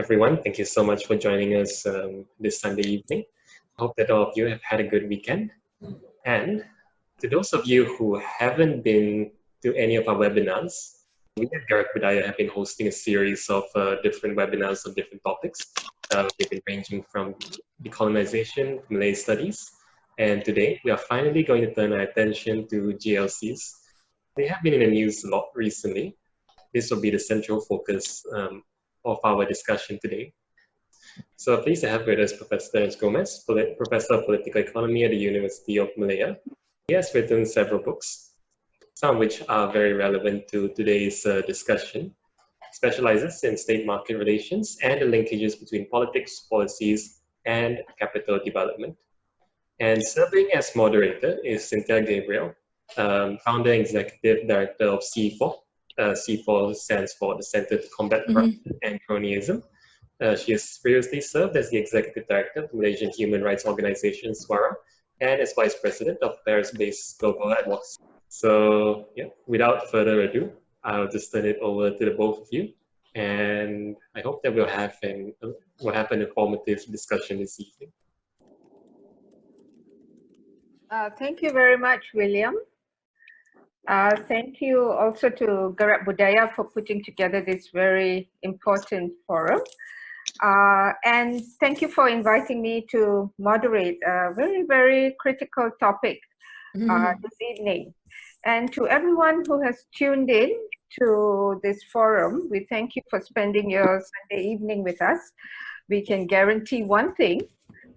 everyone. Thank you so much for joining us this Sunday evening. I hope that all of you have had a good weekend. And to those of you who haven't been to any of our webinars, we at Garak Budaya have been hosting a series of different webinars on different topics. They've been ranging from decolonization, Malay studies, and today we are finally going to turn our attention to GLCs. They have been in the news a lot recently. This will be the central focus of our discussion today. So pleased to have with us Professor Terence Gomez, Professor of Political Economy at the University of Malaya. He has written several books, some of which are very relevant to today's discussion. He specializes in state market relations and the linkages between politics, policies, and capital development. And serving as moderator is Cynthia Gabriel, founder and executive director of C4. C4 stands for the Center to Combat Corruption and Cronyism. She has previously served as the executive director of the Malaysian human rights organization SWARA and as vice president of Paris-based Global Advocacy. So, yeah, without further ado, I'll just turn it over to the both of you, and I hope that we'll have an informative discussion this evening. Thank you very much, William. Thank you also to Garak Budaya for putting together this very important forum. And thank you for inviting me to moderate a very, very critical topic this evening. And to everyone who has tuned in to this forum, we thank you for spending your Sunday evening with us. We can guarantee one thing,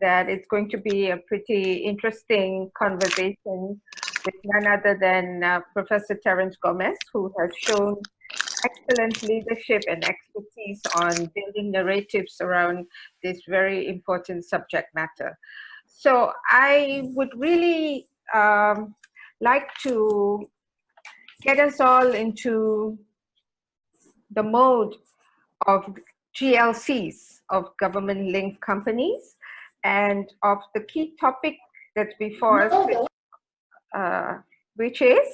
that it's going to be a pretty interesting conversation with none other than Professor Terence Gomez, who has shown excellent leadership and expertise on building narratives around this very important subject matter. So I would really like to get us all into the mode of GLCs, of government-linked companies, and of the key topic that's before us, which is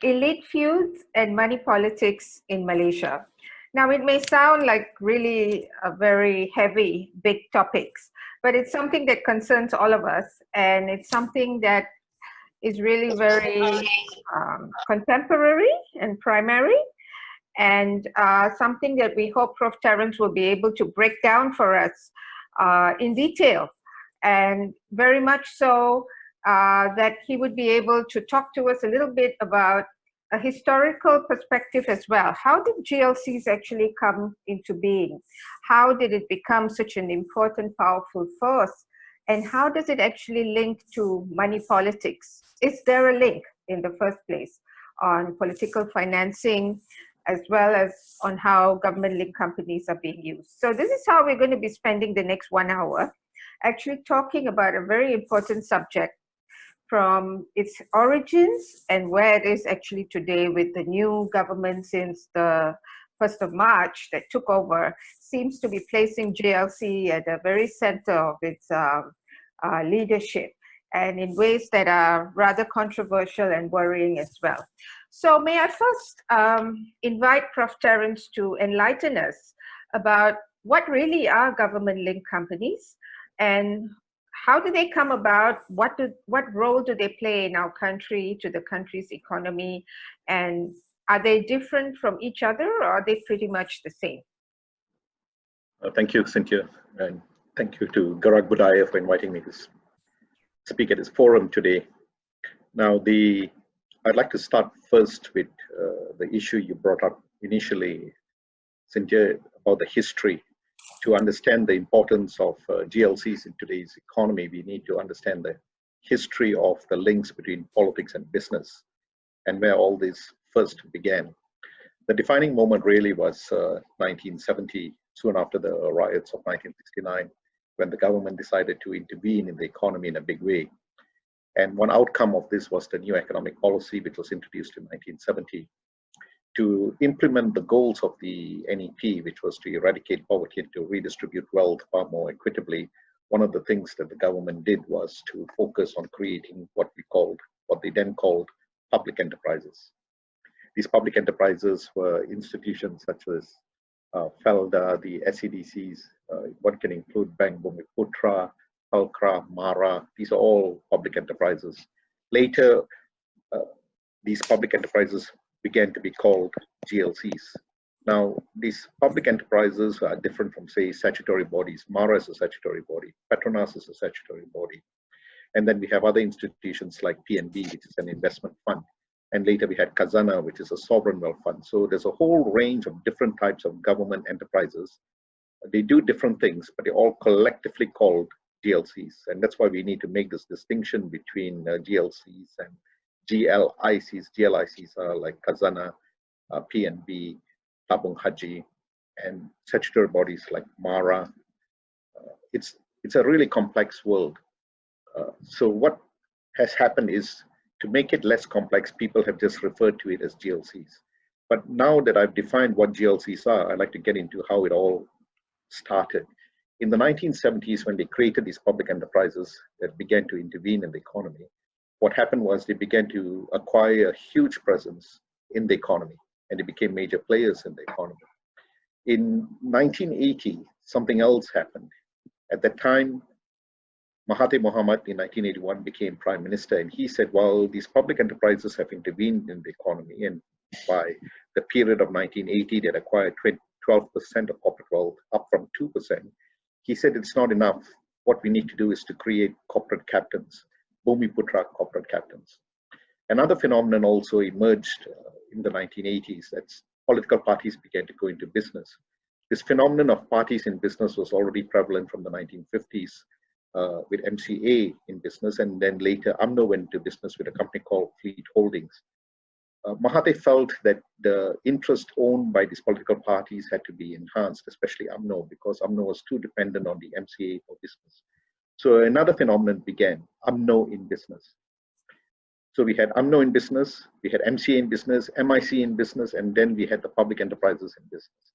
elite feuds and money politics in Malaysia. Now, it may sound like really a very heavy, big topics, but it's something that concerns all of us, and it's something that is really very contemporary and primary, and something that we hope Prof. Terence will be able to break down for us in detail, and very much so that he would be able to talk to us a little bit about a historical perspective as well. How did GLCs actually come into being? How did it become such an important, powerful force? And how does it actually link to money politics? Is there a link in the first place on political financing, as well as on how government-linked companies are being used? So this is how we're going to be spending the next 1 hour, actually talking about a very important subject from its origins and where it is actually today, with the new government since the 1st of March that took over, seems to be placing GLC at the very center of its leadership, and in ways that are rather controversial and worrying as well. So may I first invite Prof. Terence to enlighten us about what really are government-linked companies, and how do they come about? What role do they play in our country, to the country's economy? And are they different from each other, or are they pretty much the same? Thank you, Cynthia. And thank you to Garak Budaya for inviting me to speak at this forum today. Now, I'd like to start first with the issue you brought up initially, Cynthia, about the history. To understand the importance of GLCs in today's economy, we need to understand the history of the links between politics and business and where all this first began. The defining moment really was 1970, soon after the riots of 1969, when the government decided to intervene in the economy in a big way. And one outcome of this was the new economic policy, which was introduced in 1970. To implement the goals of the NEP, which was to eradicate poverty and to redistribute wealth far more equitably, one of the things that the government did was to focus on creating what they then called public enterprises. These public enterprises were institutions such as Felda, the SEDCs, one can include Bank Bumiputra, Halkra, Mara. These are all public enterprises. Later, these public enterprises began to be called GLCs. Now, these public enterprises are different from, say, statutory bodies. Mara is a statutory body, Petronas is a statutory body. And then we have other institutions like PNB, which is an investment fund. And later we had Khazanah, which is a sovereign wealth fund. So there's a whole range of different types of government enterprises. They do different things, but they're all collectively called GLCs. And that's why we need to make this distinction between GLCs and GLICs. GLICs are like Khazanah, PNB, Tabung Haji, and statutory bodies like Mara. It's a really complex world. So what has happened is, to make it less complex, people have just referred to it as GLCs. But now that I've defined what GLCs are, I'd like to get into how it all started. In the 1970s, when they created these public enterprises that began to intervene in the economy, what happened was they began to acquire a huge presence in the economy, and they became major players in the economy. In 1980, something else happened. At that time, Mahathir Mohamad in 1981 became prime minister, and he said, well, these public enterprises have intervened in the economy, and by the period of 1980, they acquired 12% of corporate wealth, up from 2%. He said it's not enough. What we need to do is to create corporate captains, Bumiputra corporate captains. Another phenomenon also emerged in the 1980s, that's political parties began to go into business. This phenomenon of parties in business was already prevalent from the 1950s. With MCA in business, and then later UMNO went into business with a company called Fleet Holdings. Mahathir felt that the interest owned by these political parties had to be enhanced, especially UMNO, because UMNO was too dependent on the MCA for business. So another phenomenon began, UMNO in business. So we had UMNO in business, we had MCA in business, MIC in business, and then we had the public enterprises in business.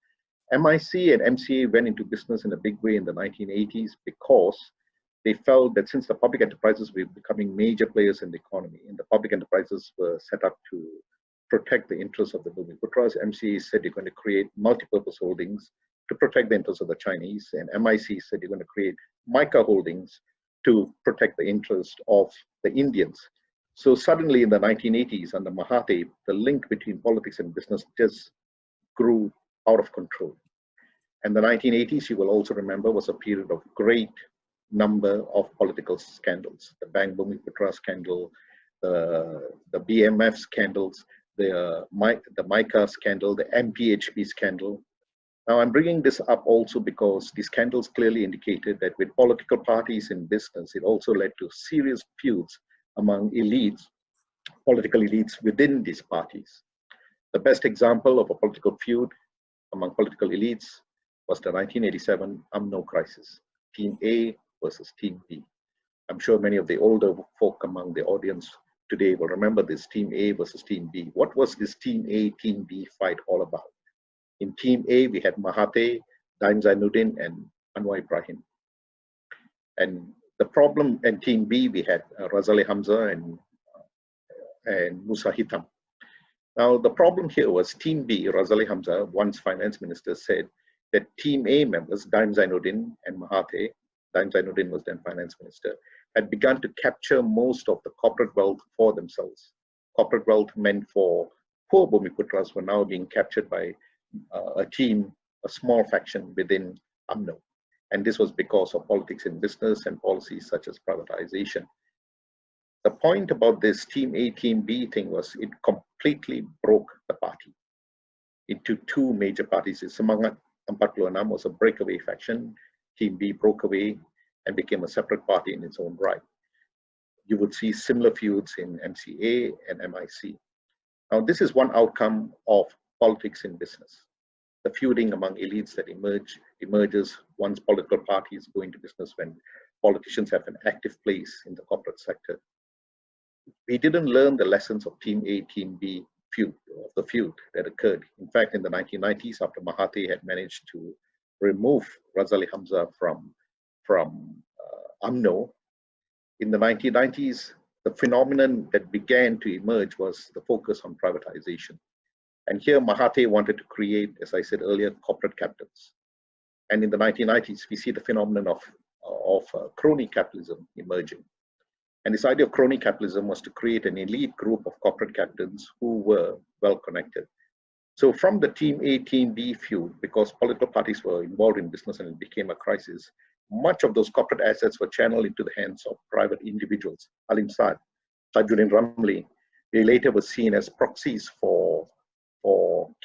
MIC and MCA went into business in a big way in the 1980s because they felt that since the public enterprises were becoming major players in the economy, and the public enterprises were set up to protect the interests of the Bumiputras, MCA said they're going to create multi-purpose holdings to protect the interests of the Chinese, and MIC said they're going to create mica holdings to protect the interest of the Indians. So suddenly in the 1980s, under Mahathir, the link between politics and business just grew out of control. And the 1980s, you will also remember, was a period of great number of political scandals. The Bank Bumiputra scandal, the BMF scandals, the MICA scandal, the MPHP scandal. Now I'm bringing this up also because these scandals clearly indicated that with political parties in business, it also led to serious feuds among elites, political elites within these parties. The best example of a political feud among political elites was the 1987 UMNO crisis. Team A versus Team B. I'm sure many of the older folk among the audience today will remember this Team A versus Team B. What was this Team A, Team B fight all about? In Team A, we had Mahathir, Daim Zainuddin, and Anwar Ibrahim. And the problem in Team B, we had Razali Hamza and Musa Hitam. Now, the problem here was Team B, Razali Hamza, once finance minister, said that Team A members, Daim Zainuddin and Mahathir, Daim Zainuddin was then finance minister, had begun to capture most of the corporate wealth for themselves. Corporate wealth meant for poor Bumiputras were now being captured by a team, a small faction within UMNO. And this was because of politics in business and policies such as privatization. The point about this Team A, Team B thing was it completely broke the party into two major parties. Semangat 46 was a breakaway faction. Team B broke away and became a separate party in its own right. You would see similar feuds in MCA and MIC. Now, this is one outcome of politics in business. The feuding among elites that emerges once political parties go into business, when politicians have an active place in the corporate sector. We didn't learn the lessons of Team A, Team B feud, of the feud that occurred. In fact, in the 1990s, after Mahathir had managed to remove Razali Hamza from UMNO, in the 1990s, the phenomenon that began to emerge was the focus on privatization. And here Mahathir wanted to create, as I said earlier, corporate capitals. And in the 1990s, we see the phenomenon of crony capitalism emerging. And this idea of crony capitalism was to create an elite group of corporate captains who were well connected. So from the Team A, Team B feud, because political parties were involved in business and it became a crisis, much of those corporate assets were channeled into the hands of private individuals. Alim Saad, Tajuddin Ramli, they later were seen as proxies for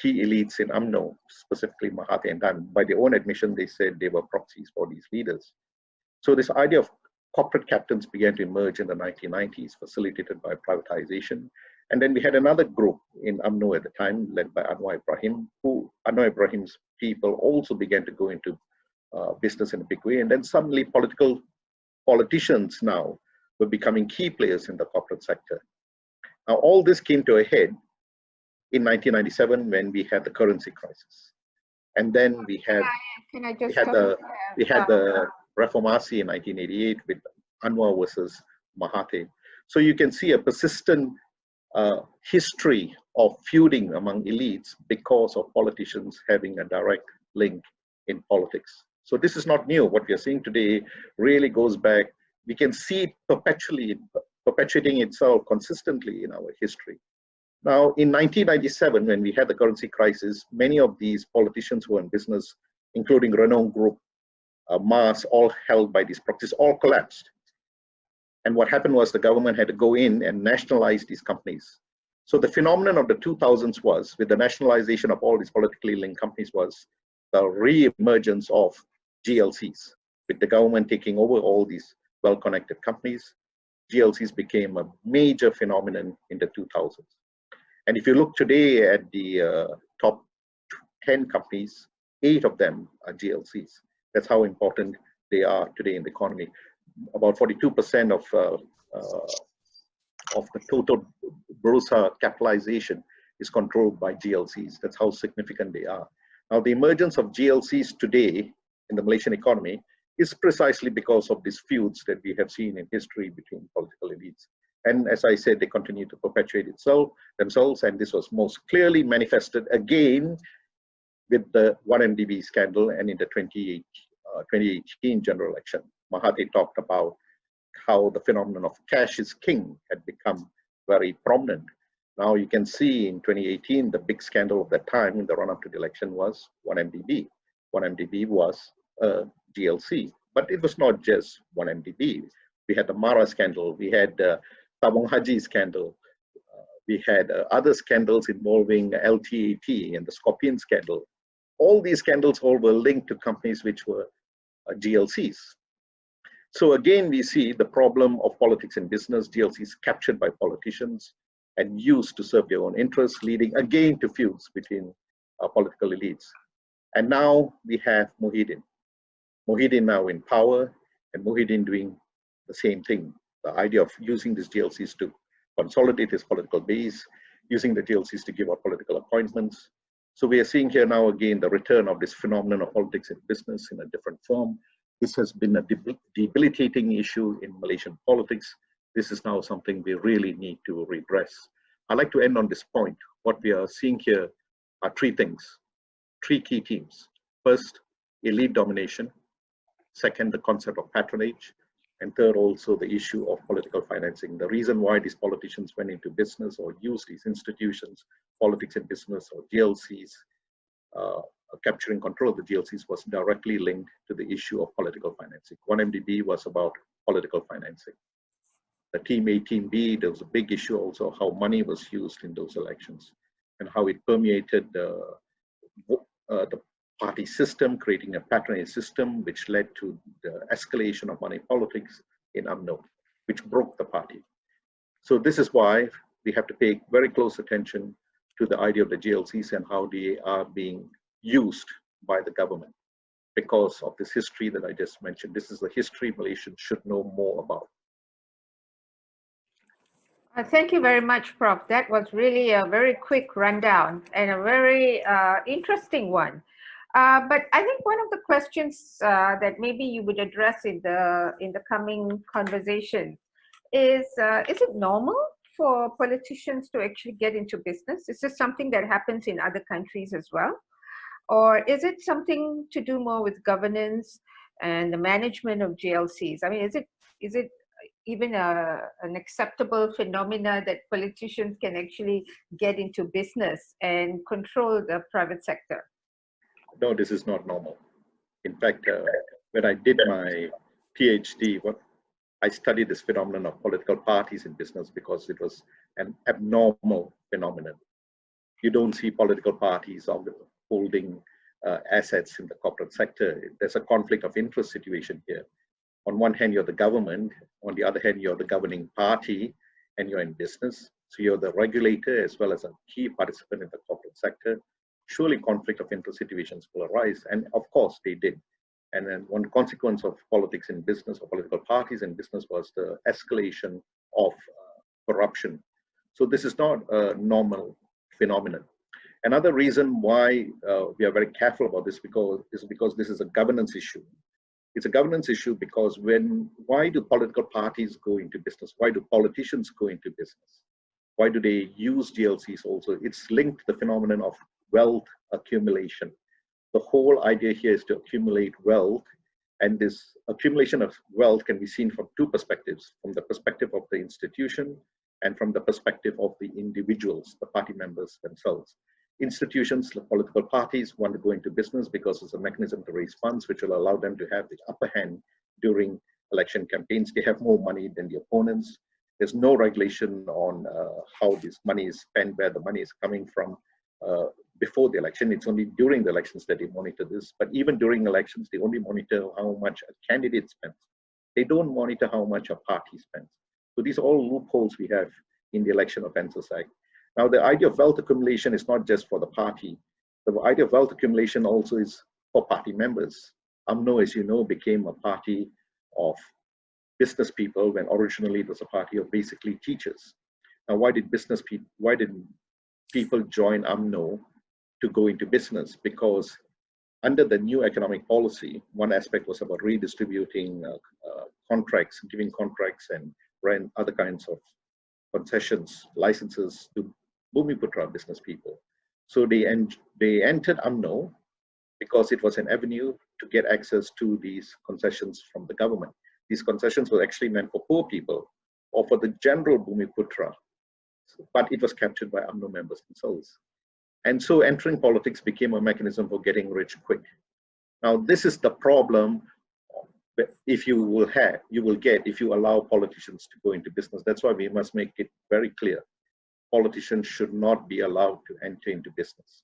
key elites in UMNO, specifically Mahathir and Tan. By their own admission, they said they were proxies for these leaders. So this idea of corporate captains began to emerge in the 1990s, facilitated by privatization. And then we had another group in UMNO at the time, led by Anwar Ibrahim, who Anwar Ibrahim's people also began to go into business in a big way. And then suddenly politicians now were becoming key players in the corporate sector. Now, all this came to a head in 1997 when we had the currency crisis. And then we had the Reformasi in 1988 with Anwar versus Mahathir. So you can see a persistent history of feuding among elites because of politicians having a direct link in politics. So this is not new. What we are seeing today really goes back. We can see it perpetuating itself consistently in our history. Now, in 1997, when we had the currency crisis, many of these politicians who were in business, including Renault Group, Mars, all held by these proxies, all collapsed. And what happened was the government had to go in and nationalize these companies. So the phenomenon of the 2000s was, with the nationalization of all these politically linked companies, was the re-emergence of GLCs, with the government taking over all these well-connected companies. GLCs became a major phenomenon in the 2000s. And if you look today at the top 10 companies, 8 of them are GLCs. That's how important they are today in the economy. About 42% of the total Bursa capitalization is controlled by GLCs. That's how significant they are. Now, the emergence of GLCs today in the Malaysian economy is precisely because of these feuds that we have seen in history between political elites. And as I said, they continue to perpetuate themselves, and this was most clearly manifested again with the 1MDB scandal and in the 2018 general election. Mahathir talked about how the phenomenon of cash is king had become very prominent. Now you can see in 2018, the big scandal of that time in the run-up to the election was 1MDB. 1MDB was a GLC, but it was not just 1MDB. We had the Mara scandal, we had the Tabung Haji scandal, we had other scandals involving LTAT and the Scorpion scandal. All these scandals all were linked to companies which were GLCs. So again, we see the problem of politics and business, GLCs captured by politicians and used to serve their own interests, leading again to feuds between political elites. And now we have Muhyiddin. Muhyiddin now in power, and Muhyiddin doing the same thing. The idea of using these GLCs to consolidate his political base, using the GLCs to give out political appointments. So we are seeing here now again the return of this phenomenon of politics and business in a different form. This has been a debilitating issue in Malaysian politics. This is now something we really need to redress. I'd like to end on this point. What we are seeing here are 3 things, 3 key themes. First, elite domination. Second, the concept of patronage. And third, also the issue of political financing. The reason why these politicians went into business or used these institutions, politics and business or GLCs, capturing control of the GLCs was directly linked to the issue of political financing. 1MDB was about political financing. The Team A, Team B, there was a big issue also how money was used in those elections and how it permeated the party system, creating a patronage system, which led to the escalation of money politics in UMNO, which broke the party. So this is why we have to pay very close attention to the idea of the GLCs and how they are being used by the government because of this history that I just mentioned. This is the history Malaysians should know more about. Thank you very much, Prof. That was really a very quick rundown and a very interesting one. But I think one of the questions that maybe you would address in the coming conversation is it normal for politicians to actually get into business? Is this something that happens in other countries as well? Or is it something to do more with governance and the management of GLCs? I mean, is it even an acceptable phenomena that politicians can actually get into business and control the private sector? No, this is not normal. In fact, when I did my PhD, I studied this phenomenon of political parties in business because it was an abnormal phenomenon. You don't see political parties holding assets in the corporate sector. There's a conflict of interest situation here. On one hand, you're the government. On the other hand, you're the governing party and you're in business. So you're the regulator as well as a key participant in the corporate sector. Surely conflict of interest situations will arise. And of course they did. And then one consequence of politics in business or political parties in business was the escalation of corruption. So this is not a normal phenomenon. Another reason why we are very careful about this is because this is a governance issue. It's a governance issue because why do political parties go into business? Why do politicians go into business? Why do they use GLCs also? It's linked to the phenomenon of wealth accumulation. The whole idea here is to accumulate wealth, and this accumulation of wealth can be seen from two perspectives, from the perspective of the institution and from the perspective of the individuals, the party members themselves. Institutions, political parties want to go into business because it's a mechanism to raise funds which will allow them to have the upper hand during election campaigns. They have more money than the opponents. There's no regulation on how this money is spent, where the money is coming from before the election. It's only during the elections that they monitor this. But even during elections, they only monitor how much a candidate spends. They don't monitor how much a party spends. So these are all loopholes we have in the Election Offences Act. Now, the idea of wealth accumulation is not just for the party. The idea of wealth accumulation also is for party members. UMNO, as you know, became a party of business people when originally it was a party of basically teachers. Now, why did people join UMNO to go into business? Because under the new economic policy, one aspect was about redistributing contracts, giving contracts and rent, other kinds of concessions, licenses to Bumiputra business people. So they entered UMNO because it was an avenue to get access to these concessions from the government. These concessions were actually meant for poor people or for the general Bumiputra, but it was captured by UMNO members themselves. And so entering politics became a mechanism for getting rich quick. Now, this is the problem if you will get if you allow politicians to go into business. That's why we must make it very clear. Politicians should not be allowed to enter into business.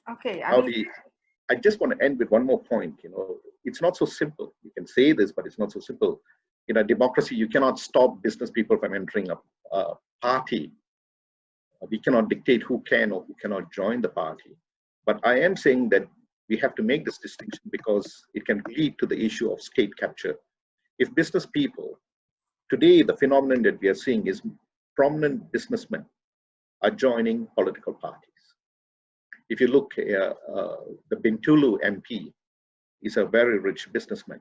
Okay. I just want to end with one more point. You know, it's not so simple. You can say this, but it's not so simple. In a democracy, you cannot stop business people from entering a party. We cannot dictate who can or who cannot join the party. But I am saying that we have to make this distinction because it can lead to the issue of state capture. If business people, today the phenomenon that we are seeing is prominent businessmen are joining political parties. If you look, the Bintulu MP is a very rich businessman.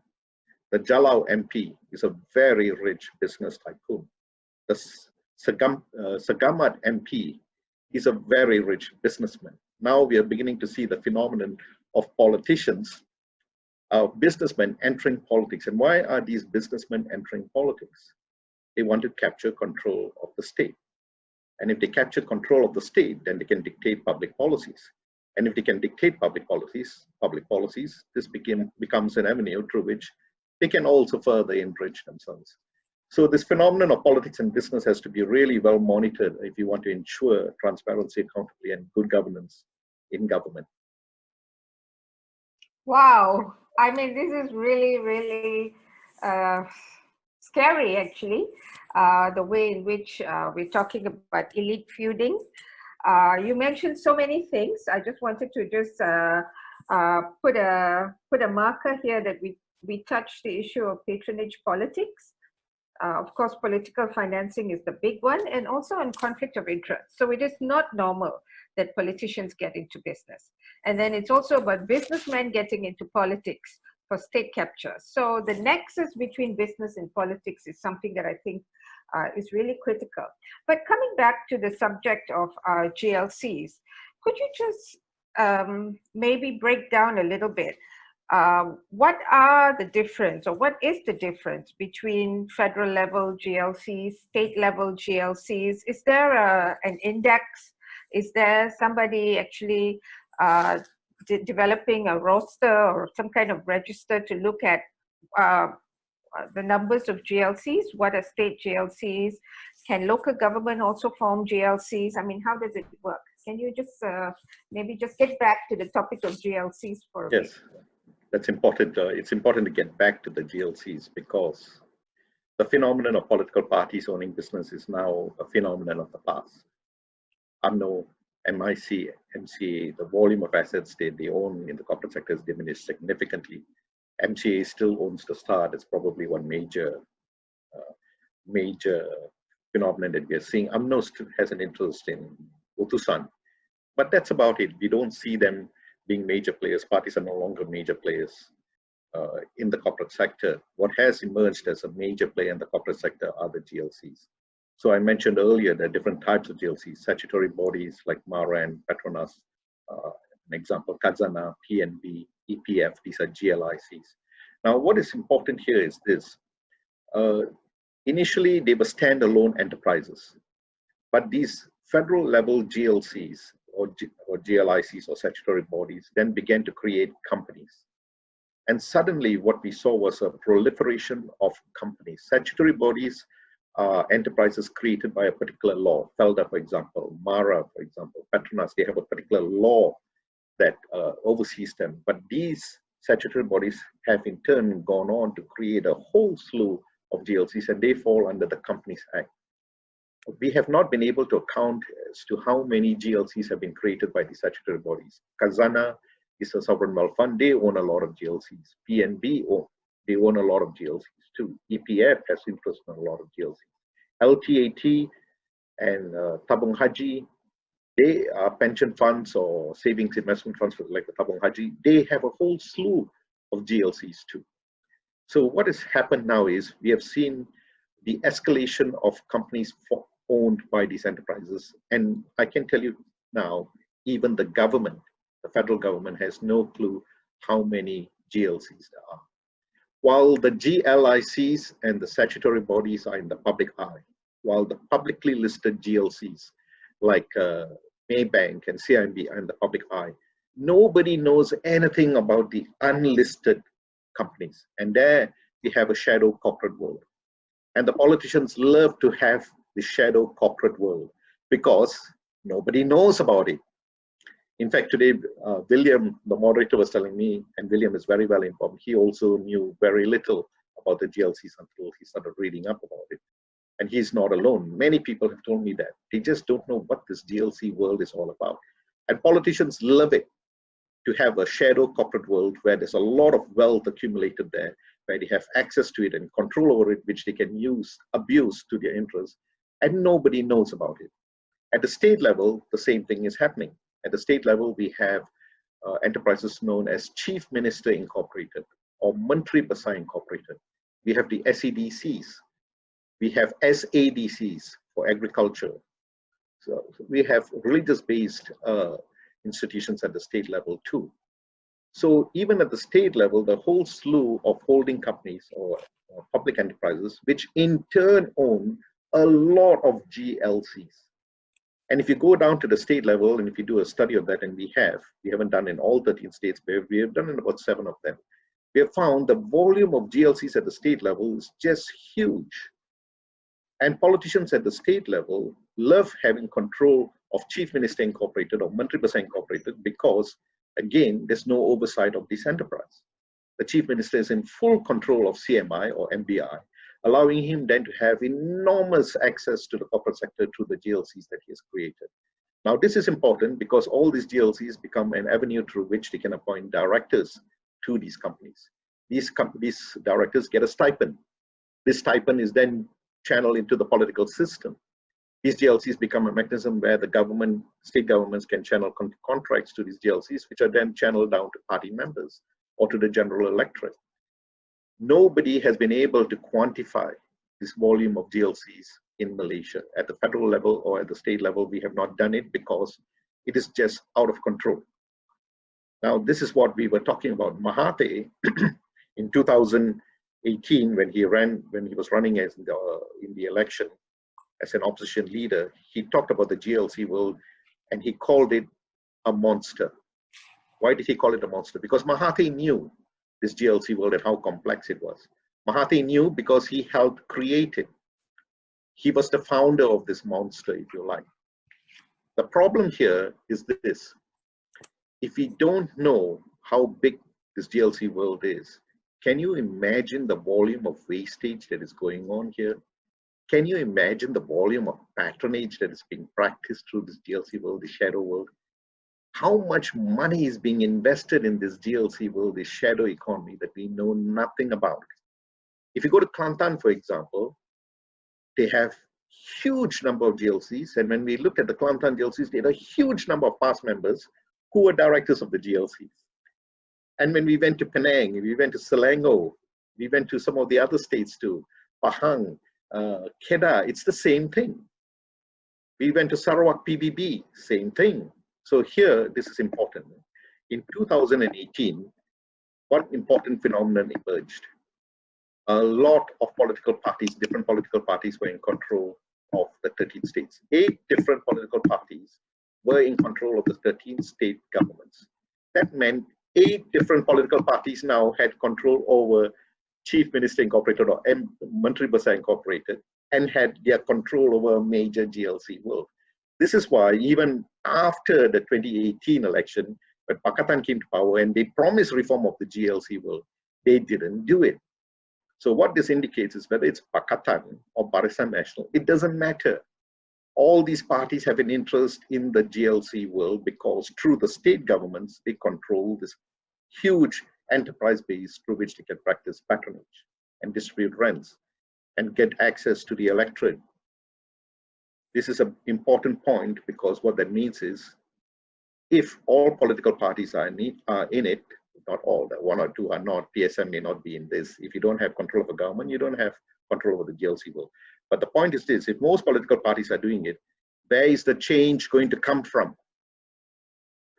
The Jalao MP is a very rich business tycoon. The Sagamat MP is a very rich businessman. Now we are beginning to see the phenomenon of politicians, businessmen entering politics. And why are these businessmen entering politics? They want to capture control of the state. And if they capture control of the state, then they can dictate public policies. And if they can dictate public policies, this becomes an avenue through which they can also further enrich themselves. So this phenomenon of politics and business has to be really well monitored if you want to ensure transparency, accountability, and good governance in government. Wow. I mean, this is really, really scary, actually, the way in which we're talking about elite feuding. You mentioned so many things. I just wanted to just put a marker here that we touched the issue of patronage politics. Of course, political financing is the big one, and also on conflict of interest. So it is not normal that politicians get into business. And then it's also about businessmen getting into politics for state capture. So the nexus between business and politics is something that I think is really critical. But coming back to the subject of GLCs, could you just maybe break down a little bit? What are the difference, or what is the difference between federal level GLCs, state level GLCs? Is there an index? Is there somebody actually developing a roster or some kind of register to look at the numbers of GLCs? What are state GLCs? Can local government also form GLCs? I mean, how does it work? Can you just maybe just get back to the topic of GLCs for a bit? Yes, that's important. It's important to get back to the GLCs because the phenomenon of political parties owning business is now a phenomenon of the past. UMNO, MIC, MCA, the volume of assets they own in the corporate sector has diminished significantly. MCA still owns the Star. That's probably one major phenomenon that we are seeing. UMNO still has an interest in Utusan, but that's about it. We don't see them being major players. Parties are no longer major players in the corporate sector. What has emerged as a major player in the corporate sector are the GLCs. So I mentioned earlier there are different types of GLCs, statutory bodies like MARA and Petronas, an example, Khazanah, PNB, EPF, these are GLICs. Now, what is important here is this. Initially, they were standalone enterprises, but these federal level GLCs or GLICs or statutory bodies then began to create companies. And suddenly what we saw was a proliferation of companies. Statutory bodies are enterprises created by a particular law. Felda, for example, MARA, for example, Petronas, they have a particular law that oversees them. But these statutory bodies have in turn gone on to create a whole slew of GLCs, and they fall under the Companies Act. We have not been able to account as to how many GLCs have been created by the statutory bodies. Khazanah is a sovereign wealth fund. They own a lot of GLCs. PNB, they own a lot of GLCs too. EPF has interest in a lot of GLCs. LTAT and Tabung Haji, they are pension funds or savings investment funds like the Tabung Haji. They have a whole slew of GLCs too. So what has happened now is we have seen the escalation of companies owned by these enterprises. And I can tell you now, even the government, the federal government has no clue how many GLCs there are. While the GLICs and the statutory bodies are in the public eye, while the publicly listed GLCs like Maybank and CIMB are in the public eye, nobody knows anything about the unlisted companies. And there we have a shadow corporate world. And the politicians love to have the shadow corporate world because nobody knows about it. In fact, today, William, the moderator, was telling me, and William is very well informed, he also knew very little about the GLCs until he started reading up about it. And he's not alone. Many people have told me that. They just don't know what this GLC world is all about. And politicians love it, to have a shadow corporate world where there's a lot of wealth accumulated there, where they have access to it and control over it, which they can abuse to their interests, and nobody knows about it. At the state level, the same thing is happening. At the state level, we have enterprises known as Chief Minister Incorporated or Menteri Besar Incorporated. We have the SEDCs. We have SADCs for agriculture. So we have religious-based institutions at the state level too. So even at the state level, the whole slew of holding companies or public enterprises, which in turn own a lot of GLCs. And if you go down to the state level, and if you do a study of that, and we haven't done in all 13 states, but we have done in about 7 of them, we have found the volume of GLCs at the state level is just huge. And politicians at the state level love having control of Chief Minister Incorporated or Menteri Besar Incorporated because, again, there's no oversight of this enterprise. The Chief Minister is in full control of CMI or MBI, allowing him then to have enormous access to the corporate sector through the GLCs that he has created. Now, this is important because all these GLCs become an avenue through which they can appoint directors to these companies. These directors get a stipend. This stipend is then channeled into the political system. These GLCs become a mechanism where the government, state governments can channel contracts to these GLCs, which are then channeled down to party members or to the general electorate. Nobody has been able to quantify this volume of GLCs in Malaysia. At the federal level or at the state level, we have not done it because it is just out of control. Now, this is what we were talking about. Mahathir, in 2018, when he was running as in the election as an opposition leader, he talked about the GLC world and he called it a monster. Why did he call it a monster? Because Mahathir knew this GLC world and how complex it was. Mahathir knew because he helped create it. He was the founder of this monster, if you like. The problem here is this. If we don't know how big this GLC world is, can you imagine the volume of wastage that is going on here? Can you imagine the volume of patronage that is being practiced through this GLC world, the shadow world? How much money is being invested in this GLC world, this shadow economy that we know nothing about? If you go to Kelantan, for example, they have huge number of GLCs, and when we look at the Kelantan GLCs, they had a huge number of past members who were directors of the GLCs. And when we went to Penang, we went to Selangor, we went to some of the other states too, Pahang, Kedah, it's the same thing. We went to Sarawak PBB, same thing. So here, this is important. In 2018, what important phenomenon emerged? A lot of political parties, different political parties were in control of the 13 states. 8 different political parties were in control of the 13 state governments. That meant 8 different political parties now had control over Chief Minister Incorporated or Menteri Besar Incorporated and had their control over a major GLC world. This is why even after the 2018 election, when Perikatan came to power and they promised reform of the GLC world, they didn't do it. So what this indicates is whether it's Perikatan or Barisan Nasional, it doesn't matter. All these parties have an interest in the GLC world because through the state governments, they control this huge enterprise base through which they can practice patronage and distribute rents and get access to the electorate. This is an important point because what that means is if all political parties are in it, not all, that 1 or 2 are not, PSM may not be in this. If you don't have control of a government, you don't have control over the GLC world. But the point is this, if most political parties are doing it, where is the change going to come from?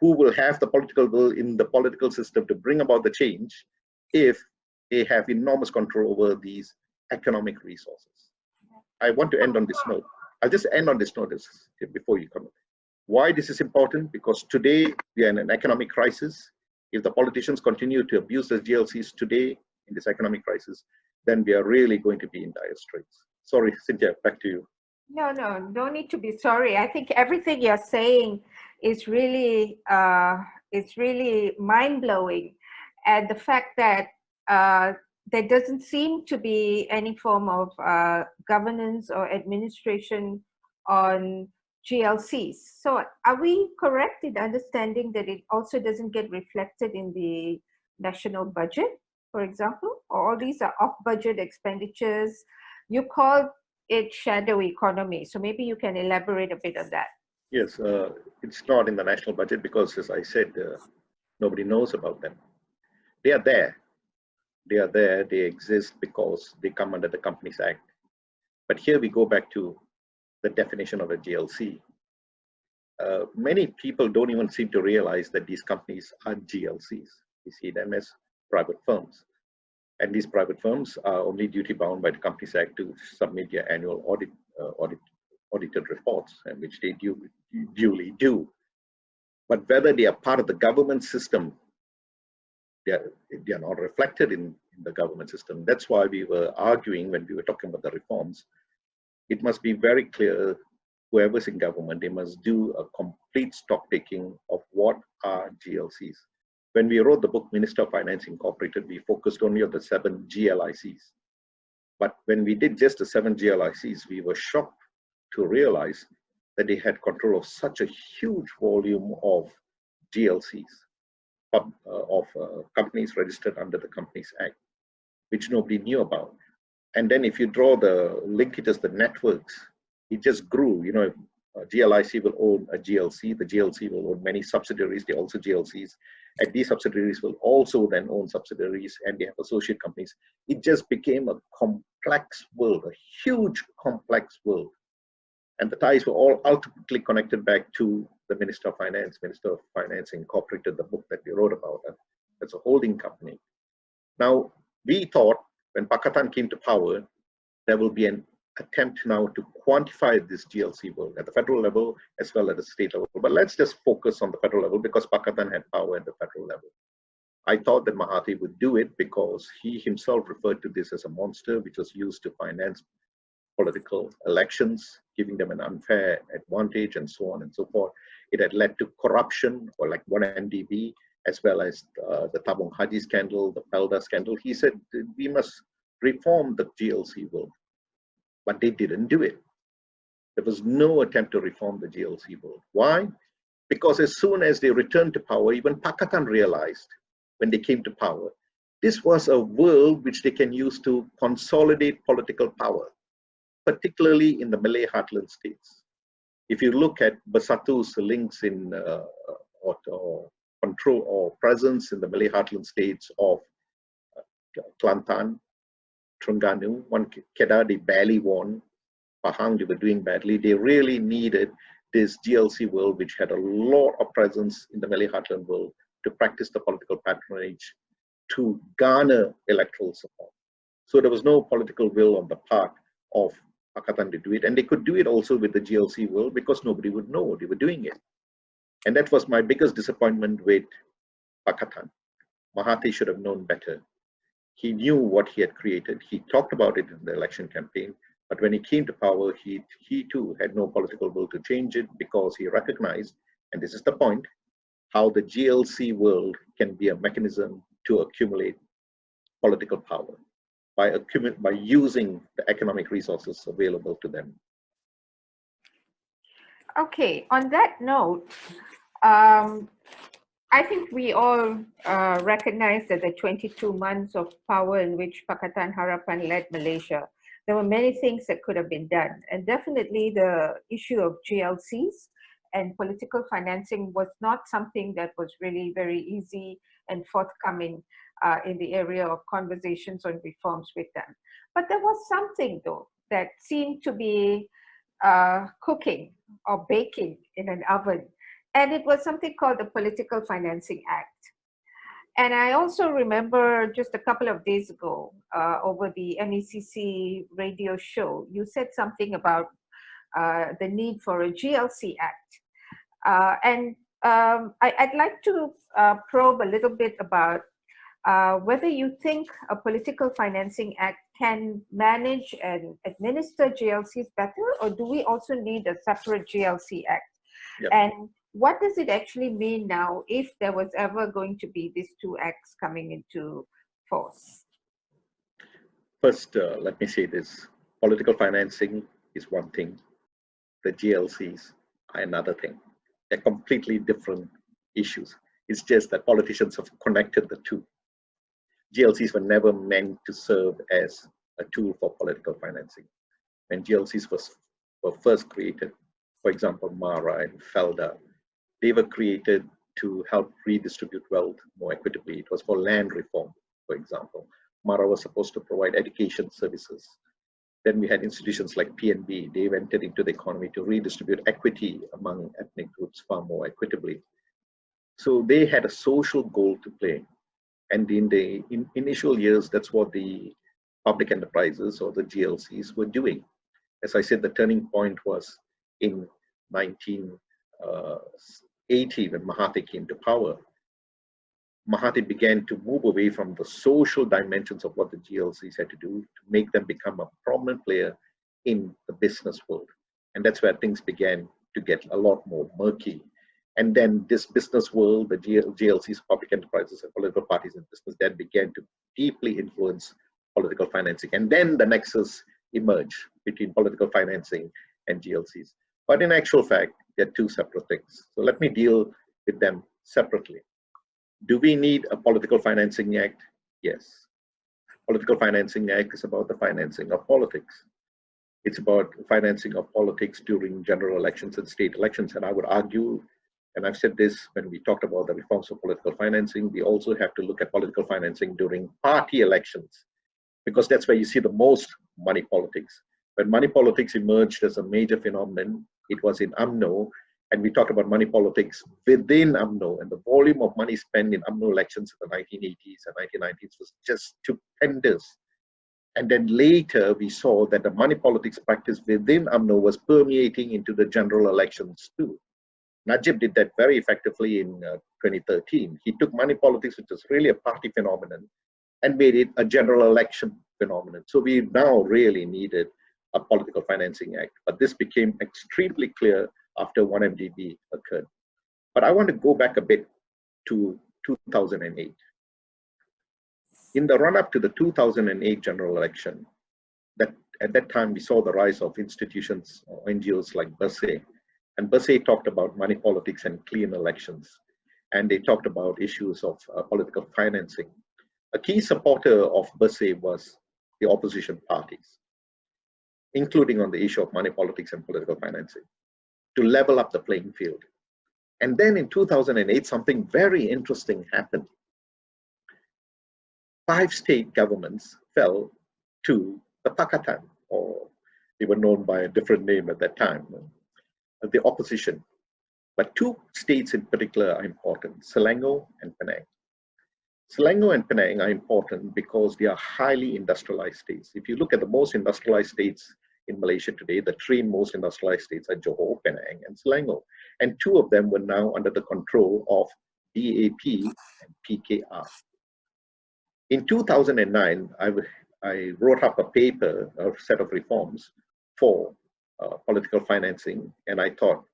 Who will have the political will in the political system to bring about the change if they have enormous control over these economic resources? I want to end on this note. I'll just end on this note before you come. Why this is important? Because today we are in an economic crisis. If the politicians continue to abuse the GLCs today in this economic crisis, then we are really going to be in dire straits. Sorry, Cynthia, back to you. No, no need to be sorry. I think everything you're saying is really mind-blowing. And the fact that there doesn't seem to be any form of governance or administration on GLCs. So are we correct in understanding that it also doesn't get reflected in the national budget, for example? Or all these are off-budget expenditures? You call it shadow economy. So maybe you can elaborate a bit on that. Yes, it's not in the national budget because, as I said, nobody knows about them. They are there. They are there. They exist because they come under the Companies Act. But here we go back to the definition of a GLC. Many people don't even seem to realize that these companies are GLCs. We see them as private firms. And these private firms are only duty bound by the Companies Act to submit their annual audited reports, and which they duly do. But whether they are part of the government system, they are not reflected in the government system. That's why we were arguing when we were talking about the reforms. It must be very clear, whoever's in government, they must do a complete stock taking of what are GLCs. When we wrote the book Minister of Finance Incorporated, we focused only on the 7 GLICs. But when we did just the 7 GLICs, we were shocked to realize that they had control of such a huge volume of GLCs, of companies registered under the Companies Act, which nobody knew about. And then if you draw the linkages, the networks, it just grew. You know, GLIC will own a GLC, the GLC will own many subsidiaries, they're also GLCs, and these subsidiaries will also then own subsidiaries, and they have associate companies. It just became a complex world, a huge complex world. And the ties were all ultimately connected back to the Minister of Finance. Minister of Finance incorporated the book that we wrote about as a holding company. Now, we thought when Perikatan came to power, there will be an attempt now to quantify this GLC world at the federal level as well as the state level. But let's just focus on the federal level because Perikatan had power at the federal level. I thought that Mahathir would do it because he himself referred to this as a monster which was used to finance political elections, giving them an unfair advantage and so on and so forth. It had led to corruption, or like 1MDB, as well as the Tabung Haji scandal, the Pelda scandal. He said we must reform the GLC world, but they didn't do it. There was no attempt to reform the GLC world. Why? Because as soon as they returned to power, even Perikatan realized when they came to power, this was a world which they can use to consolidate political power, particularly in the Malay heartland states. If you look at Bersatu's links in or control or presence in the Malay heartland states of Kelantan, Terengganu, one Kedah, they barely won. Pahang, they were doing badly. They really needed this GLC world, which had a lot of presence in the Malay heartland world, to practice the political patronage, to garner electoral support. So there was no political will on the part of Perikatan to do it, and they could do it also with the GLC world because nobody would know they were doing it. And that was my biggest disappointment with Perikatan. Mahathir should have known better. He knew what he had created. He talked about it in the election campaign, but when he came to power, he too had no political will to change it because he recognized, and this is the point, how the GLC world can be a mechanism to accumulate political power by using the economic resources available to them. Okay, on that note, I think we all recognize that the 22 months of power in which Pakatan Harapan led Malaysia, there were many things that could have been done. And definitely the issue of GLCs and political financing was not something that was really very easy and forthcoming in the area of conversations on reforms with them. But there was something though that seemed to be cooking or baking in an oven. And it was something called the Political Financing Act. And I also remember just a couple of days ago over the MECC radio show, you said something about the need for a GLC Act. I'd like to probe a little bit about whether you think a Political Financing Act can manage and administer GLCs better, or do we also need a separate GLC Act? Yep. And what does it actually mean now if there was ever going to be these two acts coming into force? First, let me say this. Political financing is one thing. The GLCs are another thing. They're completely different issues. It's just that politicians have connected the two. GLCs were never meant to serve as a tool for political financing. When GLCs were first created, for example, Mara and Felda, they were created to help redistribute wealth more equitably. It was for land reform, for example. Mara was supposed to provide education services. Then we had institutions like PNB. They entered into the economy to redistribute equity among ethnic groups far more equitably. So they had a social goal to play. And in the initial years, that's what the public enterprises or the GLCs were doing. As I said, the turning point was in 1980 when Mahathir came to power. Mahathir began to move away from the social dimensions of what the GLCs had to do to make them become a prominent player in the business world. And that's where things began to get a lot more murky. And then this business world, the GLCs, public enterprises and political parties in business, that began to deeply influence political financing. And then the nexus emerged between political financing and GLCs. But in actual fact, they're two separate things. So let me deal with them separately. Do we need a Political Financing Act? Yes. Political Financing Act is about the financing of politics. It's about financing of politics during general elections and state elections. And I would argue, and I've said this when we talked about the reforms of political financing, we also have to look at political financing during party elections, because that's where you see the most money politics. When money politics emerged as a major phenomenon, it was in UMNO, and we talked about money politics within UMNO, and the volume of money spent in UMNO elections in the 1980s and 1990s was just stupendous. And then later we saw that the money politics practice within UMNO was permeating into the general elections too. Najib did that very effectively in 2013. He took money politics, which was really a party phenomenon, and made it a general election phenomenon. So we now really needed a political financing act, but this became extremely clear after 1MDB occurred. But I want to go back a bit to 2008. In the run-up to the 2008 general election, at that time we saw the rise of institutions or NGOs like BERSE, and BERSE talked about money politics and clean elections, and they talked about issues of political financing. A key supporter of BERSE was the opposition parties, including on the issue of money politics and political financing, to level up the playing field. And then in 2008, something very interesting happened. 5 state governments fell to the Perikatan, or they were known by a different name at that time, the opposition. But 2 states in particular are important, Selangor and Penang. Selangor and Penang are important because they are highly industrialized states. If you look at the most industrialized states in Malaysia today, the 3 most industrialized states are Johor, Penang, and Selangor. And 2 of them were now under the control of DAP and PKR. In 2009, I wrote up a paper, a set of reforms for political financing, and I thought,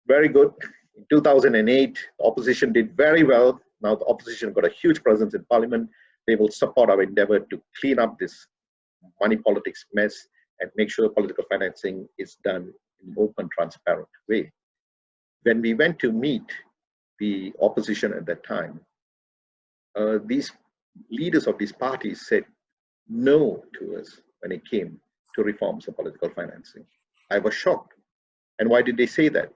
very good. In 2008, the opposition did very well. Now the opposition got a huge presence in parliament. They will support our endeavor to clean up this money politics mess and make sure political financing is done in an open, transparent way. When we went to meet the opposition at that time, these leaders of these parties said no to us when it came to reforms of political financing. I was shocked. And why did they say that?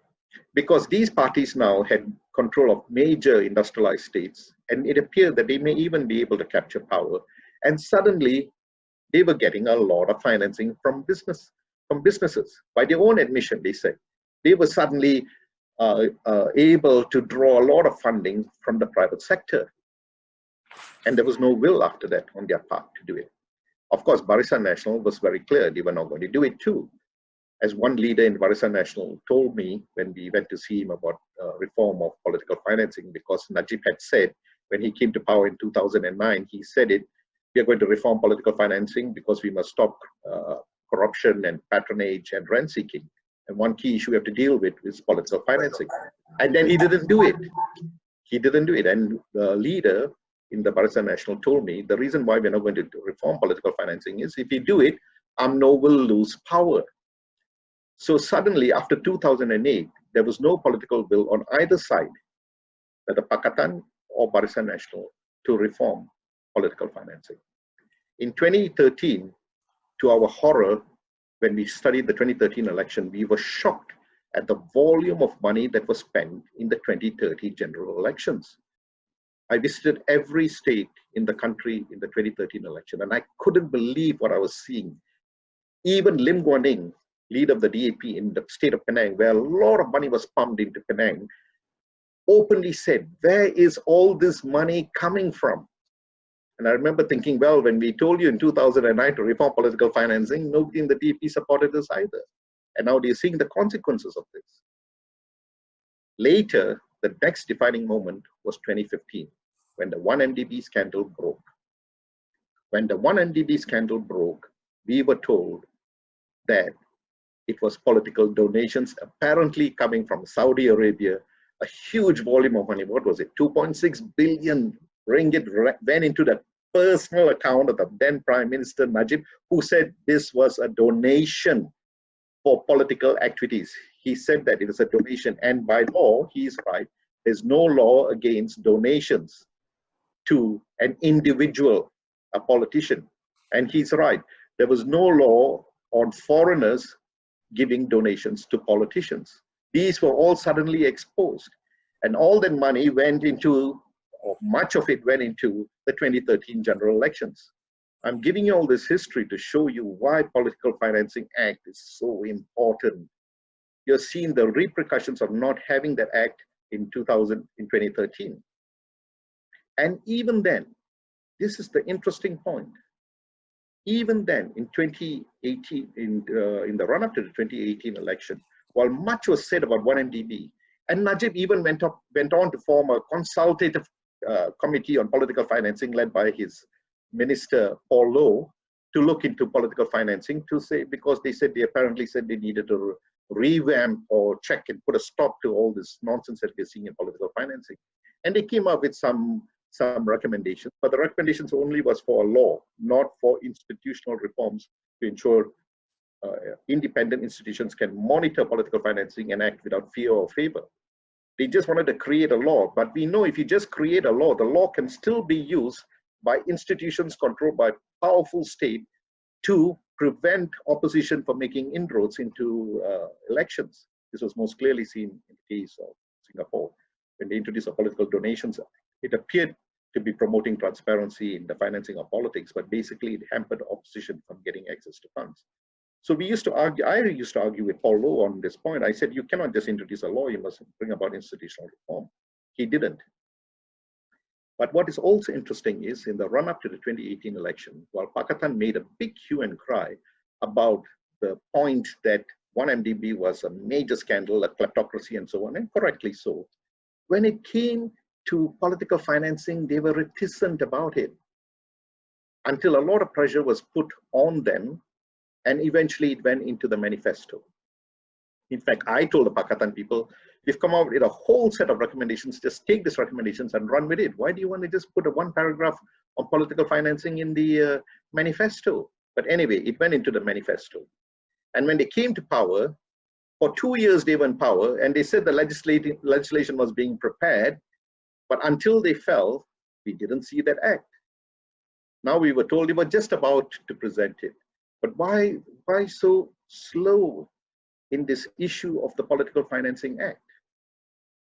Because these parties now had control of major industrialized states, and it appeared that they may even be able to capture power. And suddenly, they were getting a lot of financing from businesses. By their own admission, they said they were suddenly able to draw a lot of funding from the private sector. And there was no will after that on their part to do it. Of course, Perikatan Nasional was very clear they were not going to do it too. As one leader in Perikatan Nasional told me when we went to see him about reform of political financing, because Najib had said when he came to power in 2009, he said it, we are going to reform political financing because we must stop corruption and patronage and rent seeking. And one key issue we have to deal with is political financing. And then he didn't do it. He didn't do it. And the leader in the Perikatan Nasional told me the reason why we're not going to reform political financing is if we do it, UMNO will lose power. So suddenly, after 2008, there was no political will on either side, whether Perikatan or Perikatan Nasional, to reform political financing. In 2013, to our horror, when we studied the 2013 election, we were shocked at the volume of money that was spent in the 2030 general elections. I visited every state in the country in the 2013 election, and I couldn't believe what I was seeing. Even Lim Guan Eng, leader of the DAP in the state of Penang, where a lot of money was pumped into Penang, openly said, where is all this money coming from? And I remember thinking, well, when we told you in 2009 to reform political financing, nobody in the DAP supported us either. And now they're seeing the consequences of this. Later, the next defining moment was 2015, when the 1MDB scandal broke. When the 1MDB scandal broke, we were told that it was political donations apparently coming from Saudi Arabia, a huge volume of money. What was it? 2.6 billion ringgit went into the personal account of the then Prime Minister Najib, who said this was a donation for political activities. He said that it was a donation, and by law, he's right. There's no law against donations to an individual, a politician. And he's right. There was no law on foreigners giving donations to politicians. These were all suddenly exposed, and all that money went into, or much of it went into, the 2013 general elections. I'm giving you all this history to show you why Political Financing Act is so important. You're seeing the repercussions of not having that act in 2013. And even then, this is the interesting point. Even then, in 2018, in the run-up to the 2018 election, while much was said about 1MDB, and Najib even went on to form a consultative committee on political financing led by his minister, Paul Lowe, to look into political financing, to say, because they apparently said they needed to revamp or check and put a stop to all this nonsense that we're seeing in political financing. And they came up with some recommendations, but the recommendations only was for a law, not for institutional reforms to ensure independent institutions can monitor political financing and act without fear or favor. They just wanted to create a law, but we know if you just create a law, the law can still be used by institutions controlled by powerful state to prevent opposition from making inroads into elections. This was most clearly seen in the case of Singapore. When they introduced a political donations, it appeared to be promoting transparency in the financing of politics, but basically it hampered opposition from getting access to funds. So we used to argue, I used to argue with Paul Lowe on this point. I said, you cannot just introduce a law, you must bring about institutional reform. He didn't. But what is also interesting is in the run-up to the 2018 election, while Perikatan made a big hue and cry about the point that 1MDB was a major scandal, a kleptocracy and so on, and correctly so, when it came to political financing, they were reticent about it until a lot of pressure was put on them, and eventually it went into the manifesto. In fact, I told the Perikatan people, we've come out with a whole set of recommendations, just take these recommendations and run with it. Why do you want to just put a one paragraph on political financing in the manifesto? But anyway, it went into the manifesto. And when they came to power, for 2 years they were in power, and they said the legislation was being prepared, but until they fell, we didn't see that act. Now we were told they were just about to present it. But why so slow in this issue of the Political Financing Act?